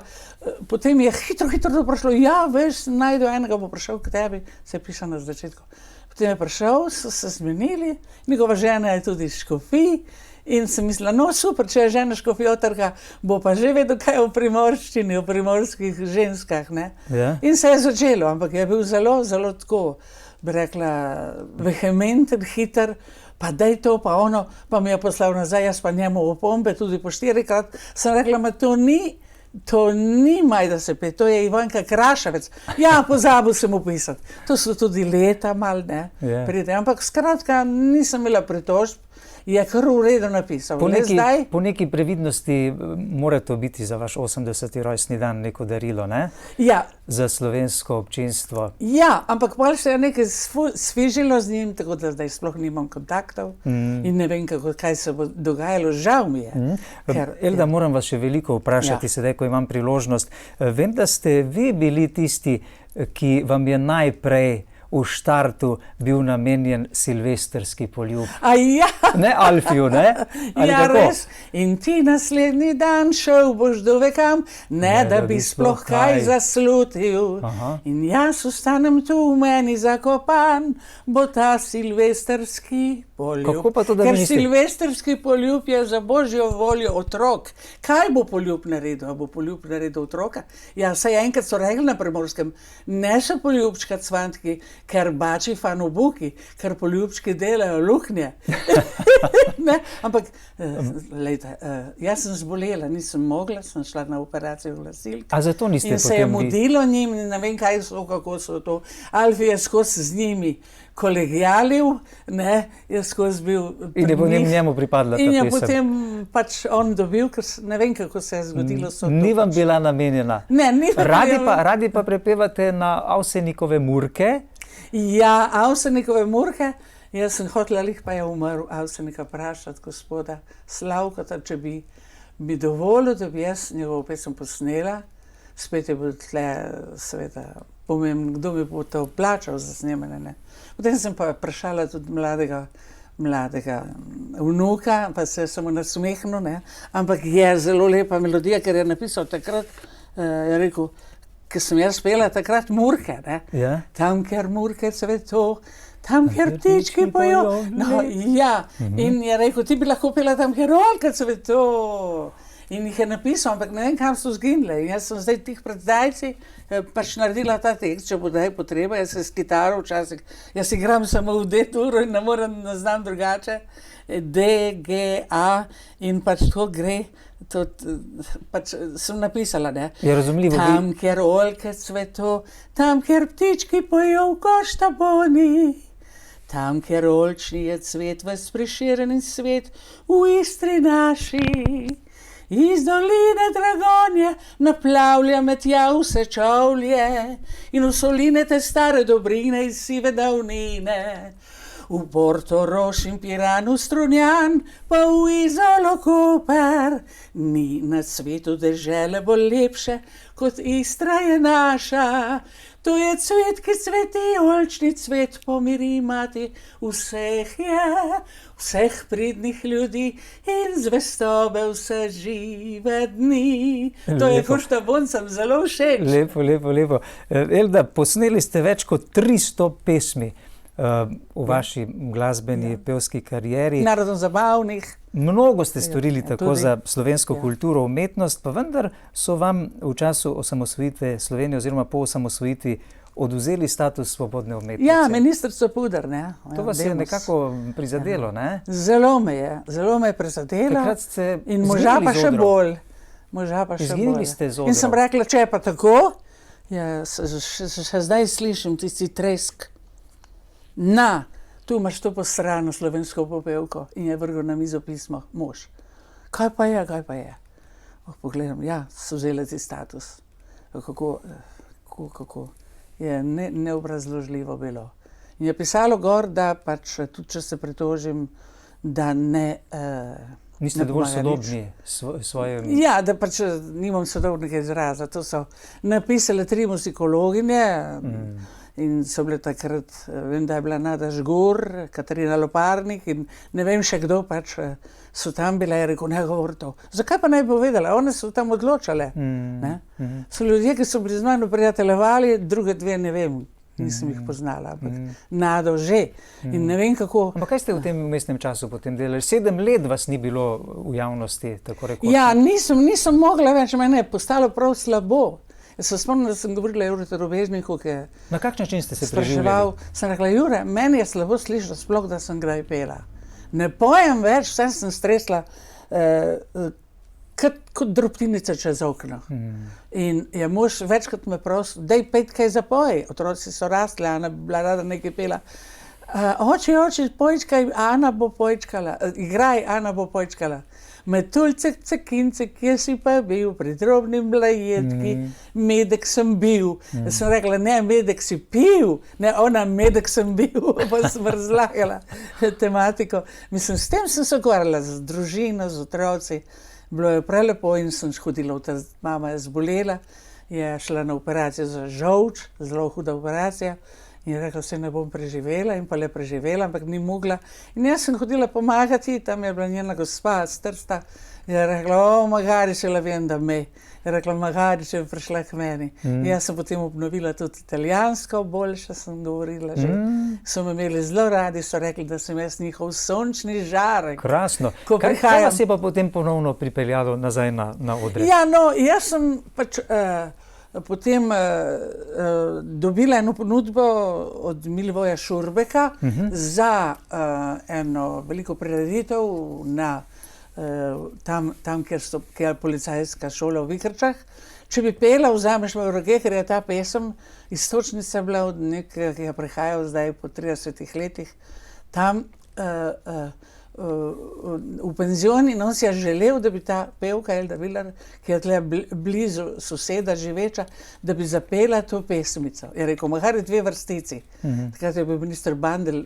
S2: potem je hitro to prišlo, ja, veš, najdu enega, bo prišel k tebi, se je pisal na začetku. Potem je prišel, so se zmenili, njegova žena je tudi iz Škofij. In sem mislila, no super, če je žena škofjotarka, bo pa že vedel, kaj je v primorščini, v primorskih ženskah, ne.
S1: Ja.
S2: In se je začelo, ampak je bil zelo tako, bi rekla, vehementen, hiter, pa daj to, pa ono, pa mi je poslal nazaj, jaz pa njemu opombe, tudi po 4-krat, sem rekla, ma to ni Majda Sepe, to je Ivanka Kraševec. Ja, pozabil sem upisati. To so tudi leta mal, ne, pride, ampak skratka, nisem imela pritožb. Je kar v redu napisal.
S1: Po neki previdnosti mora to biti za vaš 80. rojstni dan neko darilo, ne?
S2: Ja.
S1: Za slovensko občinstvo.
S2: Ja, ampak pol se je nekaj sfižilo z njim, tako da zdaj sploh nimam kontaktov in ne vem, kaj se bo dogajalo. Žal mi je.
S1: Elda, moram vas še veliko vprašati, sedaj, ko imam priložnost. Vem, da ste vi bili tisti, ki vam je najprej v štartu bil namenjen silvestrski poljub.
S2: Ja.
S1: Ne Alfiju, ne? Ali
S2: ja,
S1: kako?
S2: Res. In ti naslednji dan šel boš do vekam, ne da bi sploh kaj zaslutil. Aha. In jaz ostanem tu v meni zakopan, bo ta silvestrski poljub.
S1: Kako pa to, da
S2: Ker
S1: mislite?
S2: silvestrski poljub je za božjo voljo otrok. Kaj bo poljub naredil? A bo poljub naredil otroka? Ja, saj enkrat so rekli na Primorskem, ne še poljubčka cvantki, ker bači fanobuki, ker poljubčki delajo luknje. Ne? Ampak, lejte, jaz sem zbolela, nisem mogla, sem šla na operacijo glasilke.
S1: A zato niste
S2: in se je
S1: potem vi?
S2: mudilo njim, ne vem kaj so, kako so to. Alfi je skozi z njimi kolegijalil, ne, je skozi bil
S1: In je potem njemu pripadla ta
S2: in je
S1: pesem.
S2: potem pač on dobil, ker ne vem, kako se je zgodilo.
S1: Ni vam bila namenjena.
S2: Ne, ni vam
S1: Radi pa prepevate na Avsenikove murke.
S2: Ja, Avsenikove murke. Jaz sem hotela, pa je umrl Avsenika vprašati gospoda Slavkota, če bi mi dovolil, da bi jaz njegovo pesem posnela. Spet je bil tle, seveda, pomembno, kdo bi bo to plačal za snemanje, ne. Potem sem pa vprašala tudi mladega vnuka, pa se je samo nasmehnil, ne. Ampak je zelo lepa melodija, ker je napisal takrat, je rekel, ker sem jaz pela takrat murke, ne.
S1: Ja.
S2: Tam, kjer murke cveto, tam, kjer ptički pojo. No, ja, in je rekel, ti bi lahko pela tam, kjer oljke cveto. In jih je napisal, ampak ne vem, kam so zginile. In jaz sem zdaj tih pred zdajci pač naredila ta tekst, če bo daj potreba. Jaz se s kitaro včasih, jaz igram samo v D-turo in ne znam drugače. D, G, A in pač to gre. To, pač sem napisala, ne.
S1: Je razumljivo.
S2: Tam, kjer oljke cveto, tam, kjer ptički pojo v koštaboni, Tam, kjer oljčni je cvet, ves preširjen svet, v Istri naši. Iz doline Dragonje naplavlja med tja vse čovlje in v soline te stare dobrine iz sive davnine. V Portorož in Piran, v Strunjan, pa v Izolo Koper. Ni na svetu dežele bolj lepše, kot Istra je naša. To je cvet, ki cveti, oljčni cvet, pomiri mati vseh je, vseh pridnih ljudi in zvestobe vse žive dni. To je Koštaboncem zelo všeč.
S1: Lepo. Elda, posneli ste več kot 300 pesmi v vaši glasbeni pevski karieri.
S2: Narodno zabavnih.
S1: Mnogo ste storili tako
S2: tudi
S1: za slovensko kulturo, umetnost, pa vendar so vam v času osamosvojitve Slovenije oziroma po osamosvojitvi odvzeli status svobodne umetnice.
S2: Ja, ministrico Puder, ne.
S1: To vas je nekako prizadelo, ne?
S2: Zelo me je prizadelo.
S1: Takrat ste
S2: in moža pa še bolj.
S1: Izginili ste z odra.
S2: In sem rekla, če je pa tako, še zdaj slišim tisti tresk. Na, tu imaš to posrano slovensko popevko, in je vrgel na mizo pismo, mož. Kaj pa je? Pogledam, ja, so vzeli ti status. Kako je neobrazložljivo bilo. In je pisalo gor, da pač tudi če se pritožim, da ne
S1: niste dovolj sodobni svojem...
S2: Ja, da pač nimam sodobnega izraza. To so napisale 3 muzikologinje, in so bile takrat, vem, da je bila Nada Žgur, Katarina Loparnik in ne vem še kdo, pač so tam bile, je rekel, ne govori to. Zakaj pa ne bi povedala? One so tam odločale. So ljudje, ki so bili z mano prijateljevali, druge 2 ne vem, nisem jih poznala, ampak Nado že. In ne vem kako...
S1: Ampak kaj ste v tem vmesnem času potem delali? 7 let vas ni bilo v javnosti, tako rekoč?
S2: Ja, nisem mogla več, mene je postalo prav slabo. Jaz se spomnim, da sem govorila Jureta Robežniku, ki je
S1: na kakšen način ste se
S2: spraševal. Sem rekla, Jure, meni je slabo slišati sploh, da sem kdaj pela. Ne pojem več, vse sem stresla kot drobtinice čez okno. In je mož večkrat me prosil, daj 5 kaj zapoj. Otroci so rasli, Ana bi bila rada nekaj pela. Oči, pojčkaj, Ana bo pojčkala. Igraj, Ana bo pojčkala. Metulce, cekince, kje si pa bil, pri drobnim blajetki, medek sem bil. Sem rekla, ne, medek si pil, ne, ona, medek sem bil, pa sem razlagala tematiko. Mislim, s tem sem se ukvarjala, z družino, z otroci. Bilo je prelepo in sem hodila, mama je zbolela, je šla na operacijo za žolč, zelo huda operacija. In je rekla, se ne bom preživela, in pa le preživela, ampak ni mogla. In jaz sem hodila pomagati, tam je bila njena gospa z Trsta. In je rekla, magari še la vem, da me. Je rekla, magari še bi prišla k meni. In jaz sem potem obnovila tudi italijansko, boljše sem govorila že. So me imeli zelo radi, so rekli, da sem jaz njihov sončni žarek.
S1: Krasno. Kaj vas je pa potem ponovno pripeljalo nazaj na odre?
S2: Ja, no, jaz sem pač... Potem dobila eno ponudbo od Milivoja Šurbeka za eno veliko prireditev tam, kjer je policajska šola v Vikrčah. Če bi pela, vzameš me v roke, ker je ta pesem iztočnica bila od nekega, ki je prihajal zdaj po 30 letih. Tam v penzioni, in on si je želel, da bi ta pevka Elda Viler, ki je tle blizu soseda živeča, da bi zapela to pesmico. Je rekel, magari 2 vrstici. Takrat je bil minister Bandelj,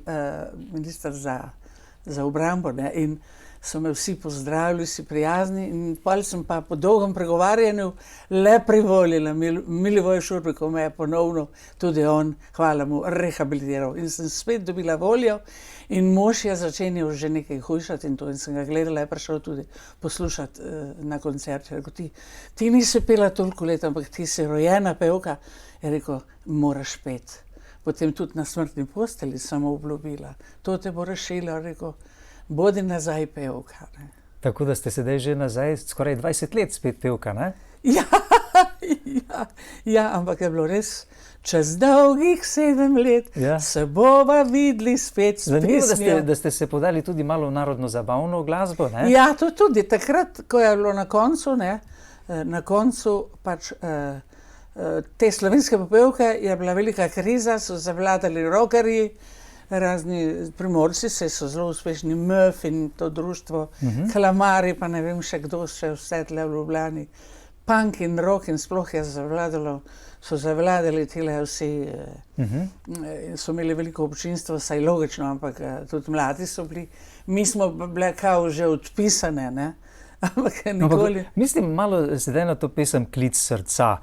S2: minister za obrambo, ne, in so me vsi pozdravili, vsi prijazni, in potem sem pa po dolgem pregovarjanju le privolila. Milivoj Šurbekov me je ponovno, tudi on, hvala mu, rehabilitiral. In sem spet dobila voljo in mož je začenjal že nekaj hujšati in to, in sem ga gledala, je prišel tudi poslušati na koncert. Je rekel, ti nisi pela toliko let, ampak ti si rojena pevka. Je rekel, moraš peti. Potem tudi na smrtni postelji sem obljubila. To te bo rešilo, rekel, bodi nazaj pevka. Ne.
S1: Tako da ste sedaj že nazaj skoraj 20 let spet pevka, ne?
S2: Ja, ampak je bilo res čez dolgih 7 let, se bova videli spet s pesmijo.
S1: Zanimivo, da ste se podali tudi malo v narodno zabavno glasbo, ne?
S2: Ja, to tudi. Takrat, ko je bilo na koncu, ne, na koncu pač te slovenske popevke je bila velika kriza, so zavladali rockerji, razni Primorci so zelo uspešni, MÖF in to društvo, Kalamari, pa ne vem še kdo še vse tle v Ljubljani. Punk in rock in sploh so zavladali tile vsi, so imeli veliko občinstvo, saj logično, ampak tudi mladi so bili. Mi smo bile kao že odpisane, ne? Ampak nikoli.
S1: Mislim malo sedaj na to pesem Klic srca,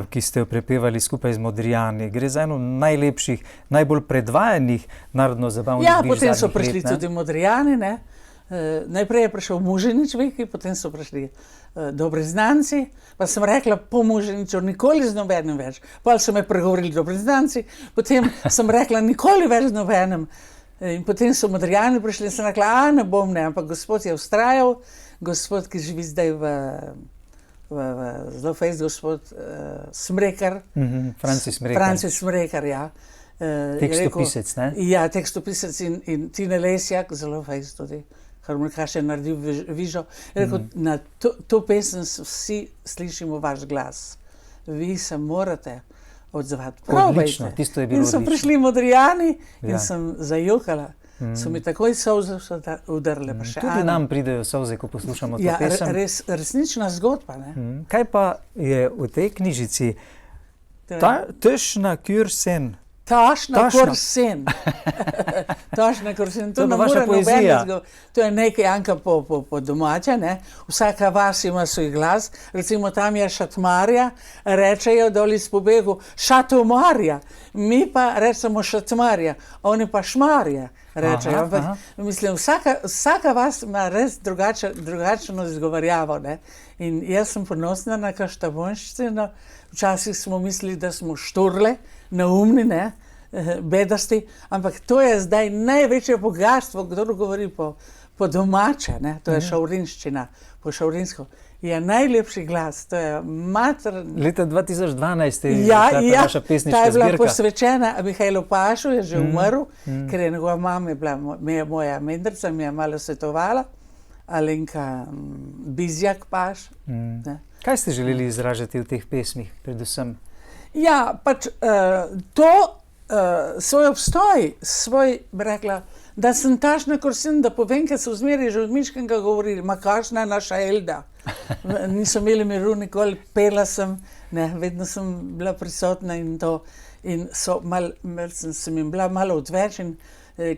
S1: ki ste jo prepevali skupaj z Modrijani. Gre za eno najlepših, najbolj predvajanih narodno-zabavnih
S2: Ja,
S1: viž
S2: potem so
S1: zadnjih
S2: prišli
S1: let, ne?
S2: tudi Modrijani, ne. Najprej je prišel Muženič Viki, potem so prišli Dobri znanci, pa sem rekla po Muženiču nikoli z nobenim več. Potem so me pregovorili Dobri znanci, potem sem rekla nikoli več z nobenim. In potem so Modrijani prišli in sem rekla, ne bom, ne, ampak gospod je vztrajal, gospod, ki živi zdaj v zelo fejst, gospod Smrekar.
S1: Francis Smrekar.
S2: Francis Smrekar, ja.
S1: Tekstopisec, ne?
S2: Ja, tekstopisec in Tine Lesjak, zelo fejst tudi. Harmonikaš je naredil vižo. Je rekel, na to pesem vsi slišimo vaš glas. Vi se morate odzvati.
S1: Odlično, tisto je bilo
S2: in so
S1: odlično.
S2: prišli Modrijani in
S1: Ja.
S2: sem zajokala. So mi takoj solze udarle, pa še
S1: Tudi nam pridejo solze, ko poslušamo to
S2: Ja,
S1: pesem.
S2: resnična zgodba, ne.
S1: Kaj pa je v tej knjižici Tešna kürsen?
S2: Tašna
S1: Tašna.
S2: korsen. Tašna korsen.
S1: To je
S2: ne
S1: vaša
S2: more noben
S1: poezija.
S2: To je nekaj Janka po domače, ne. Vsaka vas ima svoj glas. Recimo tam je Šatmarja, rečejo dol iz pobegu Šatomarja. Mi pa rečemo Šatmarja, oni pa Šmarja rečejo.
S1: Aha,
S2: Ampak
S1: aha.
S2: mislim, vsaka vas ima res drugačno izgovarjavo, ne. In jaz sem ponosna na kaštabonščino. Včasih smo mislili, da smo šturle, neumni, ne, bedasti, ampak to je zdaj največje bogastvo, kdor govori po domače, ne, to je šaurinščina, po šaurinsko. Je najlepši glas, to je mater...
S1: Leta 2012 je
S2: Ja,
S1: ta vaša pesniška
S2: ta je bila
S1: zbirka.
S2: posvečena Mihajlu Pašu, je že umrl, ker je njegova mama bila moja mendrica, mi je malo svetovala, Alenka Bizjak Paš. Ne.
S1: Kaj ste želeli izražati v teh pesmih, predvsem?
S2: Ja, pač svoj obstoj, bi rekla, da sem tašna korsen, da povem, ker so zmeraj že od Miškenga govorili, ma kakšna je naša Elda. Niso imeli miru nikoli, pela sem, ne, vedno sem bila prisotna in to. In sem jim bila malo odveč,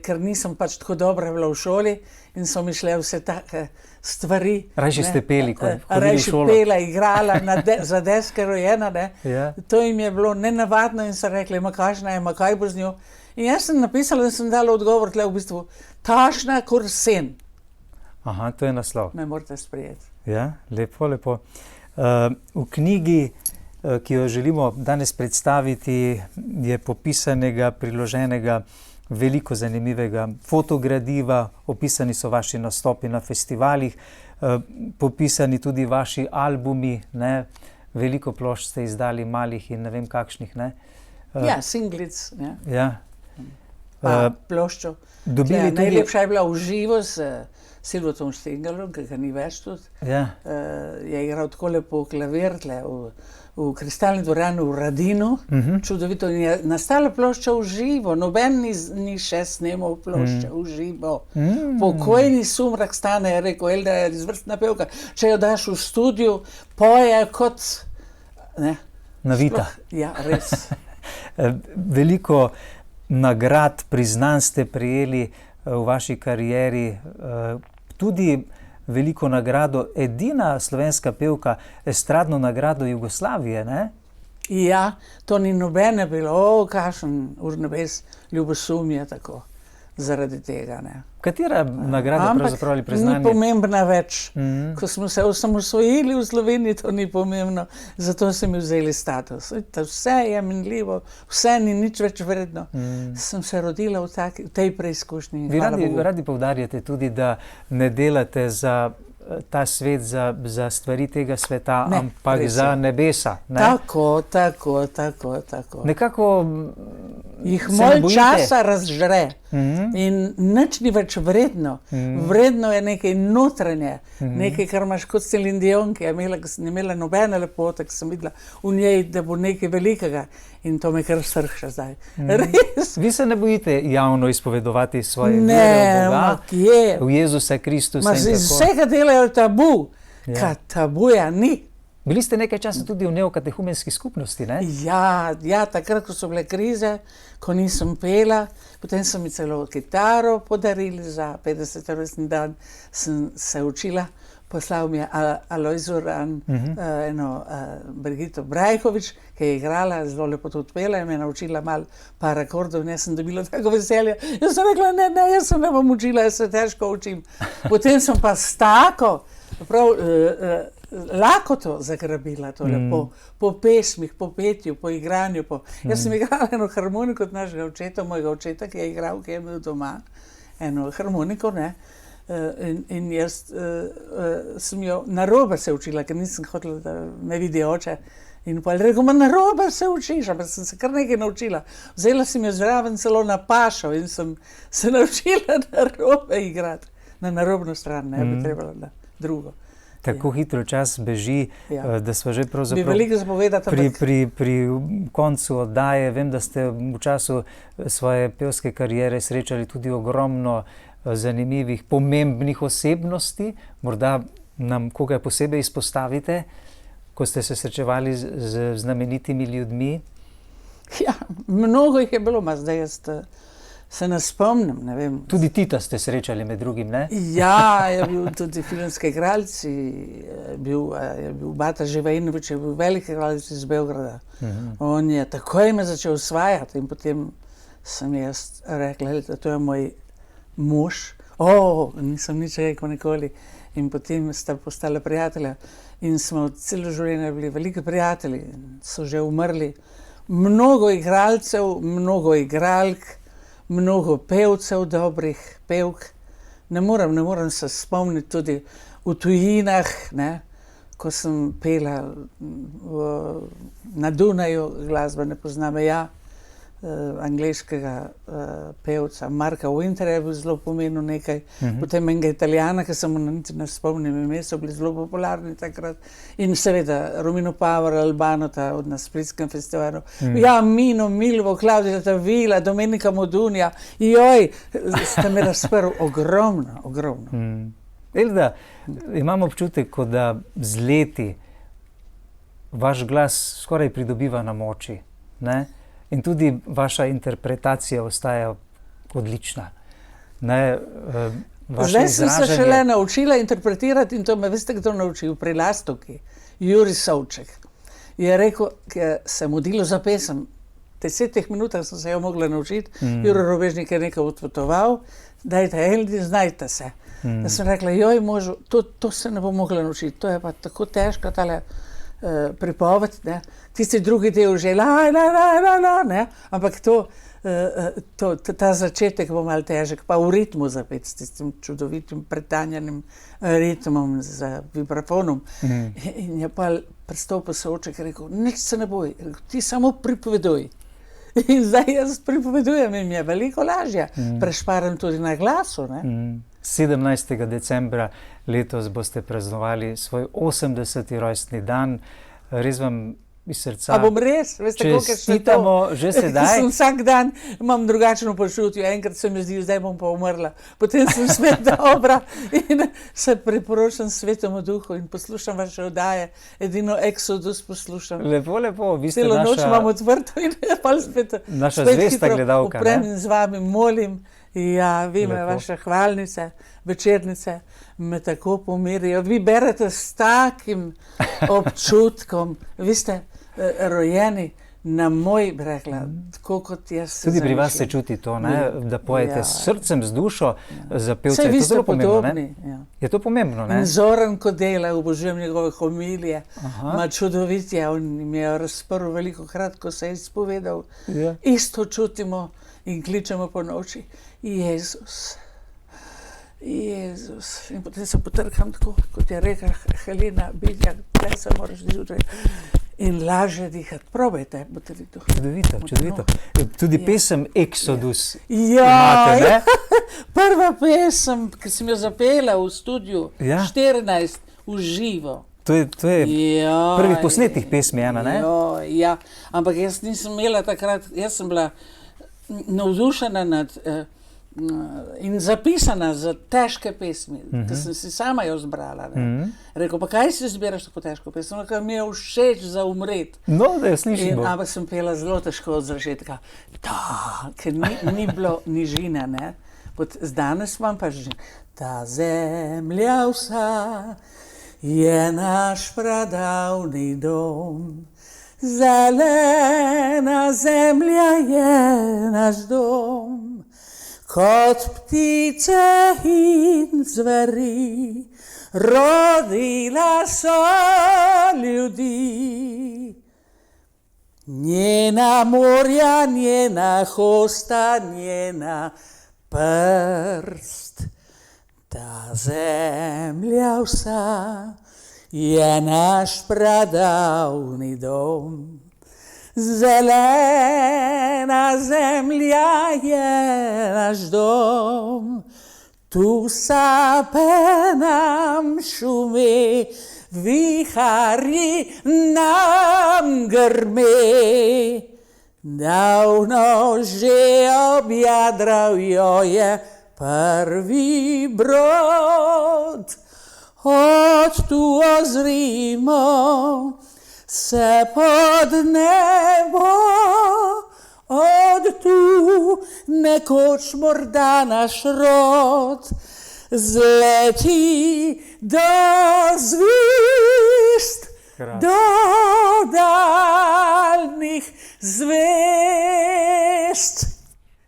S2: ker nisem pač tako dobra bila v šoli in so mi šle vse take stvari.
S1: Rajši ste peli, ko hodili v
S2: Rajši
S1: šolo.
S2: pela, igrala za deske rojena, ne.
S1: Ja.
S2: To jim je bilo nenavadno in so rekli, ma kakšna je, ma kaj bo z njo. In jaz sem napisala, da sem dala odgovor tle v bistvu, tašna korsen.
S1: Aha, to je naslov.
S2: Me morate sprejeti.
S1: Ja, lepo, lepo. V knjigi, ki jo želimo danes predstaviti, je popisanega, priloženega veliko zanimivega fotogradiva, opisani so vaši nastopi na festivalih, popisani tudi vaši albumi, ne? Veliko plošč ste izdali, malih in ne vem kakšnih, ne?
S2: Ja, singlic, ne.
S1: Ja.
S2: Pa ploščo.
S1: Dobili tudi...
S2: Najlepša je bila v živo s Silvotom Štengelom, ki ga ni več tudi.
S1: Ja.
S2: Je igral tako lepo klavir tle v Kristalni dvorani v Radinu. Čudovito. In je nastala plošča v živo. Noben ni še snemal plošče v živo. Pokojni Sumrak Stane je rekel, Elda je izvrstna pevka. Če jo daš v studiu, poje kot... Ne.
S1: Navita.
S2: Ja, res.
S1: Veliko nagrad, priznanj ste prejeli v vaši karieri, tudi veliko nagrado, edina slovenska pevka, estradno nagrado Jugoslavije, ne?
S2: Ja, to ni nobene bilo, kakšen urnebes ljubosum je tako, zaradi tega, ne.
S1: Katera nagrada pravzaprav ali priznanje?
S2: Ni pomembna več. Ko smo se osamosvojili v Sloveniji, to ni pomembno, zato so mi vzeli status. Vse je minljivo, vse ni nič več vredno. Sem se rodila v tej preizkušnji.
S1: Vi radi poudarjate tudi, da ne delate za ta svet, za stvari tega sveta,
S2: Ne,
S1: ampak
S2: res je.
S1: za nebesa, ne?
S2: Tako.
S1: Nekako
S2: Jih
S1: se ne
S2: moj
S1: bojite?
S2: časa razžre. In nič ni več vredno. Vredno je nekaj notranje, nekaj, kar imaš kot Celine Dion, ki je imela nobene lepote, ki sem videla v njej, da bo nekaj velikega. In to me kar srhša zdaj. Res.
S1: Vi se ne bojite javno izpovedovati svoje vere v Boga, v Jezusa Kristusa in tako?
S2: Iz vsega delajo tabu. Kaj tabuja ni.
S1: Bili ste nekaj časa tudi v neokatehumenski skupnosti, ne?
S2: Ja, takrat, ko so bile krize, ko nisem pela, potem so mi celo kitaro podarili za 50. rojstni dan, sem se učila. Poslal mi je Alojz Uran, Brigito Brajkovič, ki je igrala, zelo lepo tudi pela in me naučila par akordov in jaz sem dobila tako veselje. Jaz sem rekla, ne, jaz se ne bom učila, jaz se težko učim. Potem sem pa s tako, lakoto zagrabila to lepo, po pesmih, po petju, po igranju. Jaz sem igrala eno harmoniko od našega očeta, mojega očeta, ki je igral, ki je imel doma eno harmoniko, ne. In jaz sem jo narobe se učila, ker nisem hotela, da me vidi oče. In pa je rekel, narobe se učiš, ampak sem se kar nekaj naučila. Vzela sem jo zraven celo na pašo in sem se naučila narobe igrati. Na narobno stran, ne bi trebala na drugo.
S1: Tako hitro čas beži, da smo že pravzaprav
S2: bi veliko zapovedati,
S1: pri koncu oddaje. Vem, da ste v času svoje pevske kariere srečali tudi ogromno zanimivih, pomembnih osebnosti. Morda nam koga posebej izpostavite, ko ste se srečevali z znamenitimi ljudmi? Ja,
S2: mnogo jih je bilo, zdaj jaz se ne spomnim, ne vem.
S1: Tudi Tita ste srečali med drugim, ne?
S2: Ja, je bil tudi filmski igralec, je bil Bata Živajnović, je bil velik igralec iz Beograda. On je takoj me začel osvajati in potem sem jaz rekla, da to je moj mož. Nisem nič rekel nikoli. In potem sta postala prijatelja in smo celo življenje bili veliki prijatelji. So že umrli mnogo igralcev, mnogo igralk, mnogo pevcev, dobrih pevk. Ne morem se spomniti tudi v tujinah, ne, ko sem pela na Dunaju, glasba ne pozna meja, angleškega pevca Marka Winterja je bil zelo pomenil nekaj. Potem enega Italijana, ki se mu niti ne spomnim ime, so bili zelo popularni takrat. In seveda Romino Power, Albanota na Splitskem festivalu. Ja, Mino, Milvo, Claudia Tavila, Domenica Modunja. Joj, ste me razprl ogromno.
S1: Elda, imam občutek, kot da z leti vaš glas skoraj pridobiva na moči, ne? In tudi vaša interpretacija ostaja odlična.
S2: Zdaj sem se šele naučila interpretirati in to me veste, kdo naučil pri Lastovki. Juri Savček. Je rekel, ker se mudilo za pesem. V 10 minutah sem se jo mogla naučiti. Juro Robežnik je nekaj odpotoval. Dajte, Eldi, znajte se. Da sem rekla, joj možu, to se ne bo mogla naučiti. To je pa tako težko tale pripoved, ne. Tisti drugi del že ne, ampak ta začetek bo malo težek, pa v ritmu zapet, s tistim čudovitim pretanjanim ritmom z vibrafonom. In je pa pristopil Savček in rekel, nič se ne boj, ti samo pripoveduj. In zdaj jaz pripovedujem in mi je veliko lažje, prešparam tudi na glasu, ne.
S1: 17. decembra letos boste praznovali svoj 80. rojstni dan. Res vam iz srca
S2: A bom res? Veste, koliko je še to?
S1: čestitamo že sedaj.
S2: Vsak dan imam drugačno počutje. Enkrat se mi zdi, zdaj bom pa umrla. Potem sem spet dobra in se priporočam Svetemu Duhu in poslušam vaše oddaje. Edino Exodus poslušam.
S1: Lepo. Vi ste
S2: celo noč imam odvrto in pa spet
S1: zvesta gledalka.
S2: Uprem in z vami molim. Ja, vi me, vaše hvalnice, večernice me tako pomirijo. Vi berete s takim občutkom. Vi ste rojeni na moj, bi rekla, tako kot jaz.
S1: Tudi pri vas se čuti to, ne? Da pojete s srcem, z dušo za pevce.
S2: Vi ste podobni.
S1: Je to pomembno, ne?
S2: Zoran Kodela, obožujem njegove homilije. Ma čudovit je, on mi je razprl veliko krat, ko se je izpovedal. Isto čutimo in kličemo po noči. Jezus. In potem se potrkam tako, kot je rekla Helena Bidjak, tle se moraš zjutraj. in lažje dihati. Probajte, boste videli.
S1: Čudovito, čudovito. Tudi pesem Exodus
S2: Ja,
S1: imate, ne?
S2: prva pesem, ki sem jo zapela v studiu,
S1: Ja.
S2: 14 v živo.
S1: To je
S2: Ja,
S1: prvih posnetih pesmi ena, ne?
S2: Ja, ampak jaz nisem imela takrat, jaz sem bila navdušena in zapisana za težke pesmi, ker sem si sama jo zbrala. Rekel, pa kaj si zbiraš tako težko pesem? Ker mi je všeč za umret.
S1: No, da jo slišimo.
S2: Ampak sem pela zelo težko od začetka, ker ni bilo nižina. Ne? Danes imam pa že. Ta zemlja vsa je naš pradavni dom, zelena zemlja je naš dom, kot ptice in zveri, rodila so ljudi. Njena morja, njena hosta, njena prst. Ta zemlja vsa je naš pradavni dom. Zelena zemlja je naš dom. Tu sape nam šume, viharji nam grme. Davno že objadral je prvi brod. Od tu ozrimo se pod nebo, od tu nekoč morda naš rod zleti do zvist, do daljnih zvest.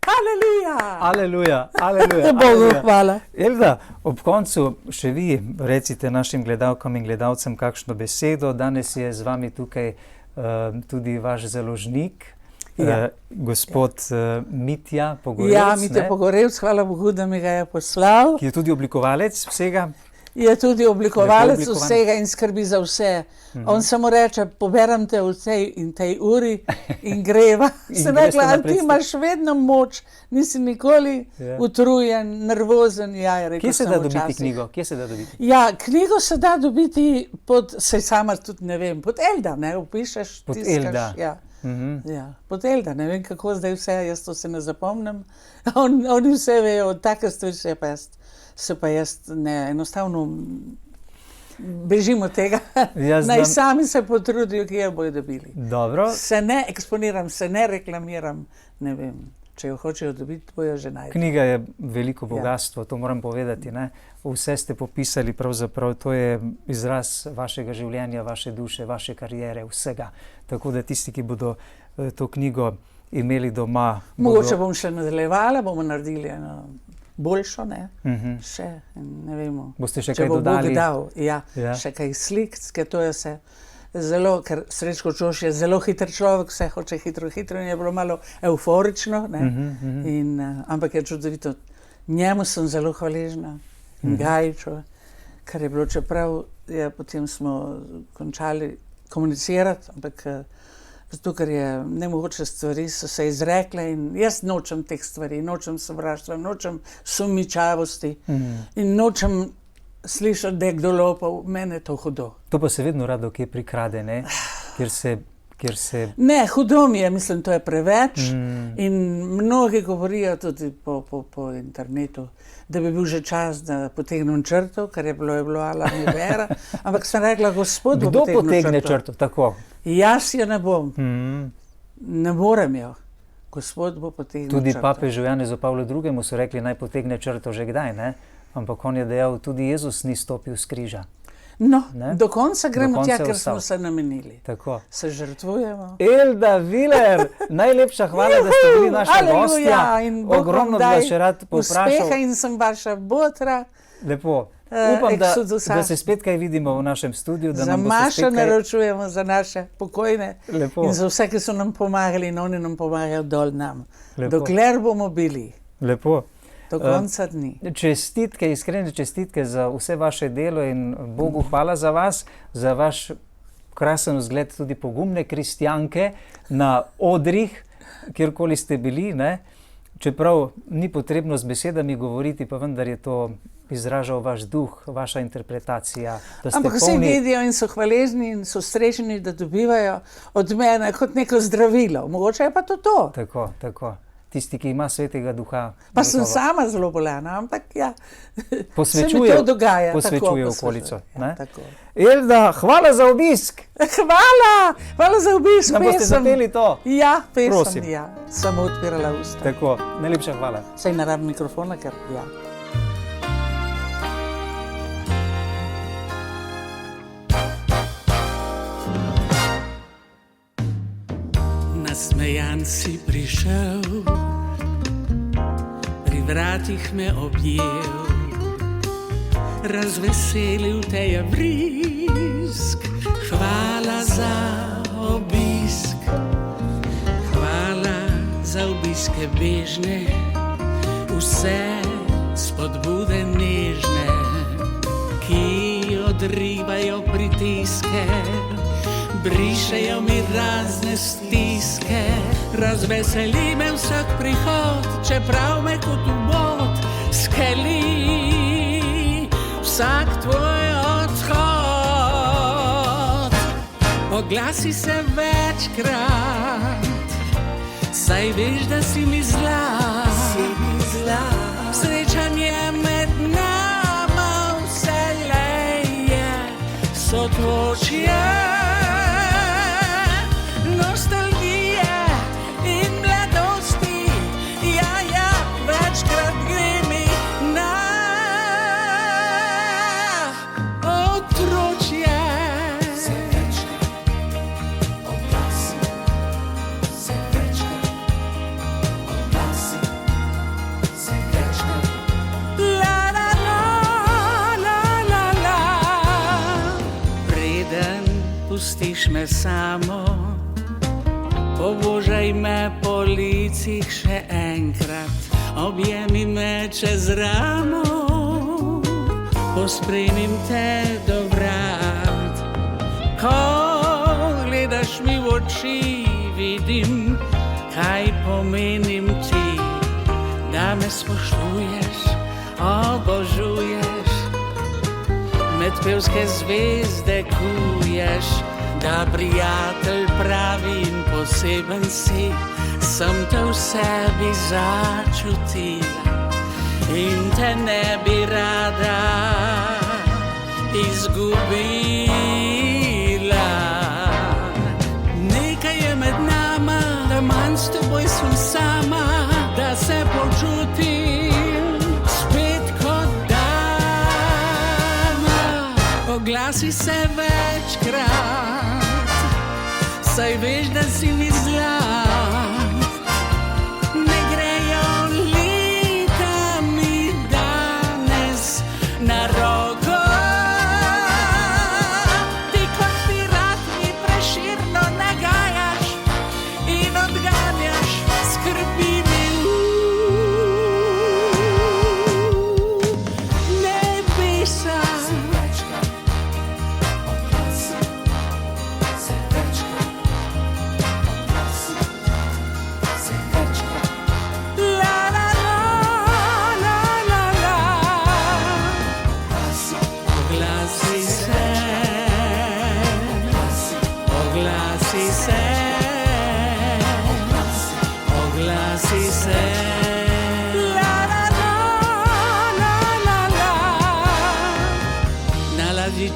S2: Aleluja!
S1: Aleluja, aleluja.
S2: Bogu hvala.
S1: Elda, ob koncu še vi recite našim gledalkam in gledalcem kakšno besedo. Danes je z vami tukaj tudi vaš založnik, gospod Mitja Pogorevc.
S2: Ja, Mitja Pogorevc, hvala Bogu, da mi ga je poslal.
S1: Ki je tudi oblikovalec vsega.
S2: Je tudi oblikovalec vsega in skrbi za vse. On samo reče, poberem te v tej in tej uri in greva. Sem rekla, ti imaš vedno moč, nisi nikoli utrujen, nervozen.
S1: Kje se da dobiti knjigo?
S2: Ja, knjigo se da dobiti saj sama tudi ne vem, pod Elda, ne, upišeš, tiskaš. Pod Elda, ne vem kako zdaj vse, jaz to se ne zapomnim. Oni vse vejo, take stvari se pa jaz ne, enostavno bežim od tega. Naj sami se potrudijo, ki jo bojo dobili.
S1: Dobro.
S2: Se ne eksponiram, se ne reklamiram, ne vem. Če jo hočejo dobiti, bojo že najdli.
S1: Knjiga je veliko bogatstvo, to moram povedati. Ne? Vse ste popisali, pravzaprav to je izraz vašega življenja, vaše duše, vaše kariere, vsega. Tako da tisti, ki bodo to knjigo imeli doma...
S2: Mogoče bom še nadaljevala, bomo naredili eno boljšo, ne? Še, ne vemo.
S1: Boste še kaj dodali?
S2: Če bo Bog dal, še kaj slik, ker to je vse zelo, ker Srečko Čoš je zelo hiter človek, vse hoče hitro in je bilo malo euforično, ne? Ampak je čudovito. Njemu sem zelo hvaležna in Gajiču, kar je bilo, čeprav potem smo končali komunicirati, ampak zato, ker je nemogoče stvari so se izrekle in jaz nočem teh stvari, nočem sovraštva, nočem sumničavosti in nočem slišati, da je kdo lopov, mene to hudo.
S1: To pa se vedno rado kje prikrade, ne? Kjer se...
S2: Ne, hudo mi je, mislim, to je preveč in mnogi govorijo tudi po internetu, da bi bil že čas, da potegnem črto, kar je bilo ala mi vera, ampak sem rekla, Gospod bo potegnil črto.
S1: Kdo potegne črto, tako?
S2: Jaz jo ne bom. Ne morem jo. Gospod bo potegnil črto.
S1: Tudi papežu Janezu Pavlu II. So rekli, naj potegne črto že kdaj, ne? Ampak on je dejal, tudi Jezus ni stopil s križa.
S2: No, do konca gremo tja, ker smo se namenili.
S1: Tako.
S2: Se žrtvujemo.
S1: Elda Viler, najlepša hvala, da ste bili naša gostja. Ogromno bi vas še rad povprašal.
S2: Uspeha in sem vaša botra.
S1: Lepo. Upam, da se spet kaj vidimo v našem studiu.
S2: Za Mašo naročujemo, za naše pokojne.
S1: Lepo.
S2: In za vse, ki so nam pomagali in oni nam pomagajo dol nam. Lepo. Dokler bomo bili.
S1: Lepo.
S2: Do konca dni.
S1: Čestitke, iskrene čestitke za vse vaše delo in Bogu hvala za vas, za vaš krasen vzgled tudi pogumne kristjanke na odrih, kjerkoli ste bili, ne? Čeprav ni potrebno z besedami govoriti, pa vendar je to izražal vaš duh, vaša interpretacija.
S2: Ampak vsi vidijo in so hvaležni in so srečni, da dobivajo od mene kot neko zdravilo. Mogoče je pa to to.
S1: Tako, tako. Tisti, ki ima svetega duha.
S2: Pa sem sama zelo bolena, ampak ja,
S1: posvečuje,
S2: se mi to dogaja.
S1: Posvečuje okolico.
S2: Ja, tako.
S1: Elda, hvala za obisk!
S2: Hvala za obisk.
S1: Nam boste zapeli to?
S2: Ja, pesem,
S1: prosim.
S2: Ja. Samo odpirala usta.
S1: Tako, najlepša hvala.
S2: Saj ne rabim mikrofona, ker ja.
S3: Nasmejan si prišel, pri vratih me objel, razveselil te je vrisk. Hvala za obisk, hvala za obiske bežne, vse spodbude nežne, ki odrivajo pritiske. Brišejo mi razne stiske, razveseli me vsak prihod, čeprav me kot ubod skeli vsak tvoj odhod. Oglasi se večkrat, saj veš, da si mi zla. Srečanje med nama vselej je sotočje. Pustiš me samo, pobožaj me po licih še enkrat, objemi me čez ramo, pospremim te do vrat. Ko gledaš mi v oči, vidim, kaj pomenim ti, da me spoštuješ, obožuješ, med pevske zvezde kuješ, da prijatelj pravi in poseben si, sem te v sebi začutila in te ne bi rada izgubila. Nekaj je med nama, da manj s teboj sem sama, da se počutim spet kot dama. Oglasi se večkrat, saj veš, da si mi zla. Ne grejo leta mi danes na roko, ti kot pirat mi preširno nagajaš in odganjaš skrbi mi. Nebesa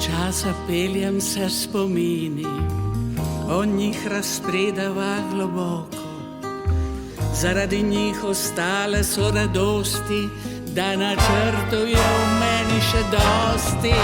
S3: časa peljem se spomini, o njih razpredava globoko. Zaradi njih ostale so radosti, da načrtov je v meni še dosti.